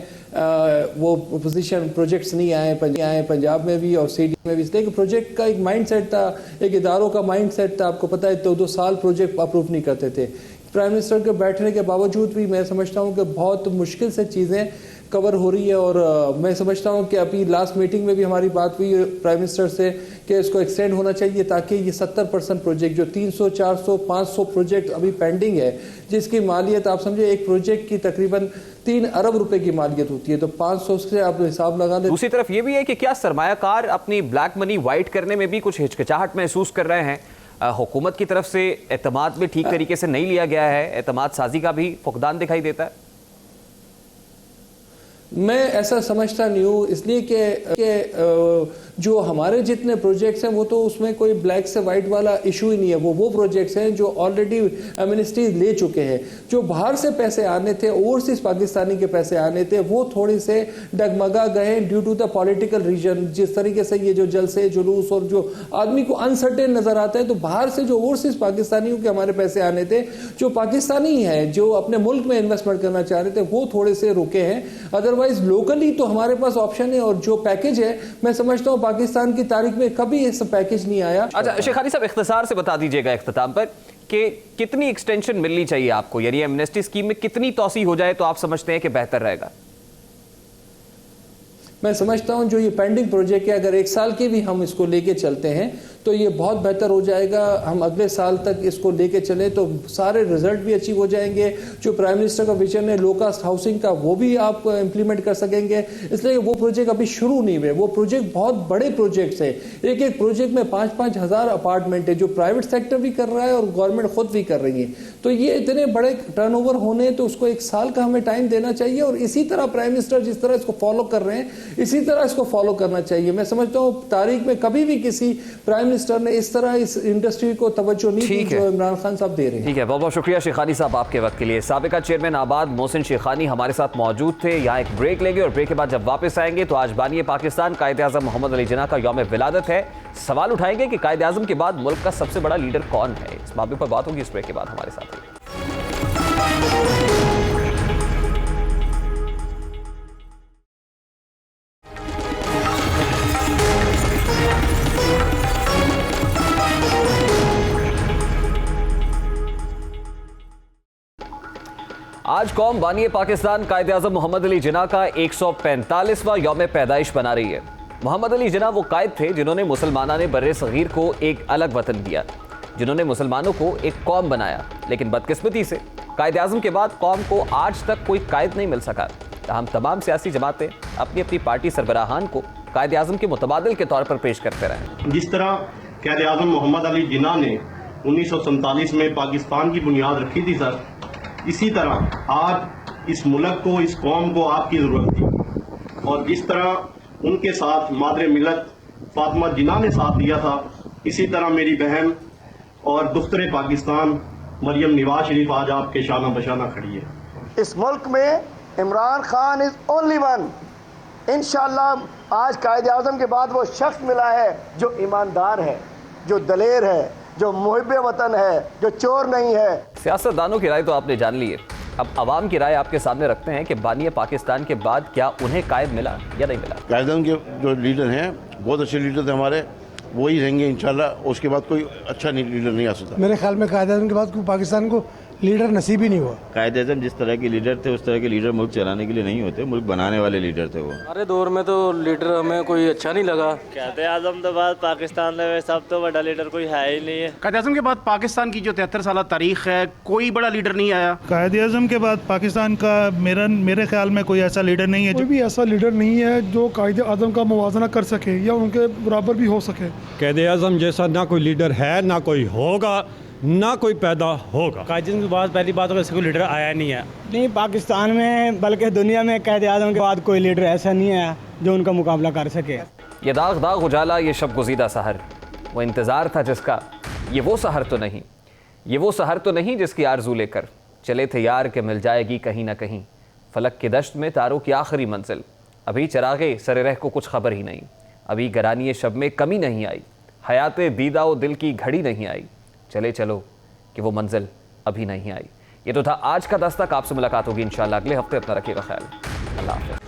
वो पोजीशन प्रोजेक्ट्स नहीं आए पंजाब में भी और CD में भी। इसलिए प्रोजेक्ट का एक माइंड सेट था, एक इदारों का माइंड सेट था। आपको पता है 2-2 साल प्रोजेक्ट अप्रूव नहीं करते थे। प्राइम मिनिस्टर के बैठने के बावजूद भी मैं समझता हूँ कि बहुत मुश्किल से चीज़ें कवर हो रही है। और मैं समझता हूँ कि अभी लास्ट मीटिंग में भी हमारी बात हुई प्राइम मिनिस्टर से कि इसको एक्सटेंड होना चाहिए, ताकि ये 70% प्रोजेक्ट, जो 300, 400, 500 प्रोजेक्ट अभी पेंडिंग है, जिसकी मालियत आप समझे एक प्रोजेक्ट की तकरीबन 3 अरब रुपए की मालियत होती है, तो 500 से आप हिसाब लगा लें। दूसरी तरफ ये भी है कि क्या सरमायाकार अपनी ब्लैक मनी वाइट करने में भी कुछ हिचकिचाहट महसूस कर रहे हैं? हुकूमत की तरफ से एतमाद भी ठीक तरीके से नहीं लिया गया है, एतमाद साजी का भी फुकदान दिखाई देता है। मैं ऐसा समझता नहीं हूँ, इसलिए कि जो हमारे जितने प्रोजेक्ट्स हैं वो तो उसमें कोई ब्लैक से वाइट वाला इशू ही नहीं है। वो प्रोजेक्ट्स हैं जो ऑलरेडी एमनेस्टी ले चुके हैं। जो बाहर से पैसे आने थे, ओवरसीज पाकिस्तानी के पैसे आने थे, वो थोड़े से डगमगा गए due to the political reason. जिस तरीके से ये जो जलसे जुलूस और जो आदमी को अनसर्टेन नजर आता है, तो बाहर से जो ओवरसीज पाकिस्तानियों के हमारे पैसे आने थे, जो पाकिस्तानी हैं जो अपने मुल्क में इन्वेस्टमेंट करना चाह रहे थे, वो थोड़े से रुके हैं। अदरवाइज लोकली तो हमारे पास ऑप्शन है। और जो पैकेज है, मैं समझता हूँ पाकिस्तान की तारीख में कभी ऐसा पैकेज नहीं आया। अच्छा शेखानी साहब, इख्तिसार से बता दीजिएगा इख्तिताम पर कि कितनी एक्सटेंशन मिलनी चाहिए आपको, यानी एमनेस्टी स्कीम में कितनी तौसी हो जाए तो आप समझते हैं कि बेहतर रहेगा? मैं समझता हूं जो ये पेंडिंग प्रोजेक्ट है, अगर 1 साल की भी हम इसको लेके चलते हैं तो ये बहुत बेहतर हो जाएगा। हम अगले साल तक इसको लेके चले तो सारे रिजल्ट भी अचीव हो जाएंगे। जो प्राइम मिनिस्टर का विजन है लो कास्ट हाउसिंग का, वो भी आप इंप्लीमेंट कर सकेंगे। इसलिए वो प्रोजेक्ट अभी शुरू नहीं हुए। वो प्रोजेक्ट बहुत बड़े प्रोजेक्ट्स है। एक प्रोजेक्ट में 5-5 हज़ार अपार्टमेंट है, जो प्राइवेट सेक्टर भी कर रहा है और गवर्नमेंट खुद भी कर रही है। तो ये इतने बड़े टर्नओवर होने, तो उसको 1 साल का हमें टाइम देना चाहिए। और इसी तरह प्राइम मिनिस्टर जिस तरह इसको फॉलो कर रहे हैं, इसी तरह इसको फॉलो करना चाहिए। मैं समझता हूँ तारीख में कभी भी किसी प्राइम मिनिस्टर ने इस तरह इस इंडस्ट्री को तवज्जो नहीं दी जो इमरान खान साहब दे रहे हैं। ठीक है, बहुत बहुत शुक्रिया शेखानी साहब आपके वक्त के लिए। साबिका चेयरमैन आबाद मोहसिन शेखानी हमारे साथ मौजूद थे। यहाँ एक ब्रेक लेंगे और ब्रेक के बाद जब वापस आएंगे तो आज बानी पाकिस्तान कायदे आज़म मोहम्मद अली जिन्ना का यौम विलादत है। सवाल उठाएंगे कि कायदे आज़म के बाद मुल्क का सबसे बड़ा लीडर कौन है। इस मामले पर बात होगी इस ब्रेक के बाद। हमारे साथ आज कौम बानी पाकिस्तान कायदे आज़म मोहम्मद अली जिन्ना का 145वां यौम पैदाइश बना रही है। मोहम्मद अली जिन्ना वो कायद थे जिन्होंने मुसलमाना ने बर्रे सगीर को एक अलग वतन दिया, जिन्होंने मुसलमानों को एक कौम बनाया। लेकिन बदकिस्मती से कायदे आज़म के बाद कौम को आज तक कोई कायद नहीं मिल सका। हम तमाम सियासी जमातें अपनी अपनी पार्टी सरबराहान को कायदे आज़म के मुतबादिल के तौर पर पेश करते रहे। जिस तरह कायदे आज़म मोहम्मद अली जिन्ना ने 1947 में पाकिस्तान की बुनियाद रखी थी सर, इसी तरह आज इस मुल्क को, इस कौम को आपकी ज़रूरत थी। और जिस तरह उनके साथ मादरे मिलत फातिमा जिन्ना ने साथ दिया था, इसी तरह मेरी बहन और दुख्तरे पाकिस्तान मरियम नवाज शरीफ आज आपके शाना बशाना खड़ी है। इस मुल्क में Imran Khan is only one. इंशाअल्लाह आज कायदे आज़म के बाद वो शख्स मिला है जो ईमानदार है, जो दलेर है, जो मुहिब्बे वतन है, जो चोर नहीं है। सियासतदानों की राय तो आपने जान ली है, अब अवाम की राय आपके सामने रखते हैं कि बानी पाकिस्तान के बाद क्या उन्हें कायद मिला या नहीं मिला। कायदे आज़म के जो लीडर हैं बहुत अच्छे लीडर थे हमारे, वही रहेंगे इंशाल्लाह। उसके बाद कोई अच्छा लीडर नहीं आ सकता। मेरे ख्याल में कायदे आज़म के बाद पाकिस्तान को लीडर नसीब ही नहीं हुआ। कायदे आज़म जिस तरह के लीडर थे उस तरह के लीडर मुल्क चलाने के लिए नहीं होते, मुल्क बनाने वाले लीडर थे वो। हमारे दौर में तो लीडर हमें कोई अच्छा नहीं लगा। कायदे आज़म के बाद पाकिस्तान में सब तो बड़ा लीडर कोई है ही नहीं है। कायदे आज़म के बाद पाकिस्तान की जो 73 साल तारीख है कोई बड़ा लीडर नहीं आया। कायदे आज़म के बाद पाकिस्तान का मेरे ख्याल में कोई ऐसा लीडर नहीं है, कोई भी ऐसा लीडर नहीं है जो कायदे आज़म का मुवाजना कर सके या उनके बराबर भी हो सके। कायदे आज़म जैसा ना कोई लीडर है, ना कोई होगा, ना कोई पैदा होगा। कायदे आज़म के बाद पहली बात तो कोई लीडर आया नहीं है। नहीं, पाकिस्तान में बल्कि दुनिया में कायदे आज़म के बाद कोई लीडर ऐसा नहीं है जो उनका मुकाबला कर सके। ये दाग दाग उजाला, ये शब गुज़ीदा सहर, वो इंतज़ार था जिसका, ये वो सहर तो नहीं, ये वो सहर तो नहीं जिसकी आरज़ू लेकर चले थे यार के मिल जाएगी कहीं ना कहीं। फलक की दश्त में तारों की आखिरी मंजिल, अभी चरागे सरे रह को कुछ खबर ही नहीं। अभी गरानी शब में कमी नहीं आई, हयाते दीदा व दिल की घड़ी नहीं आई। चले चलो कि वो मंजिल अभी नहीं आई। ये तो था आज का दस्तक। आपसे मुलाकात होगी इंशाअल्लाह अगले हफ्ते। अपना रखिएगा ख्याल। अल्लाह हाफ़िज़।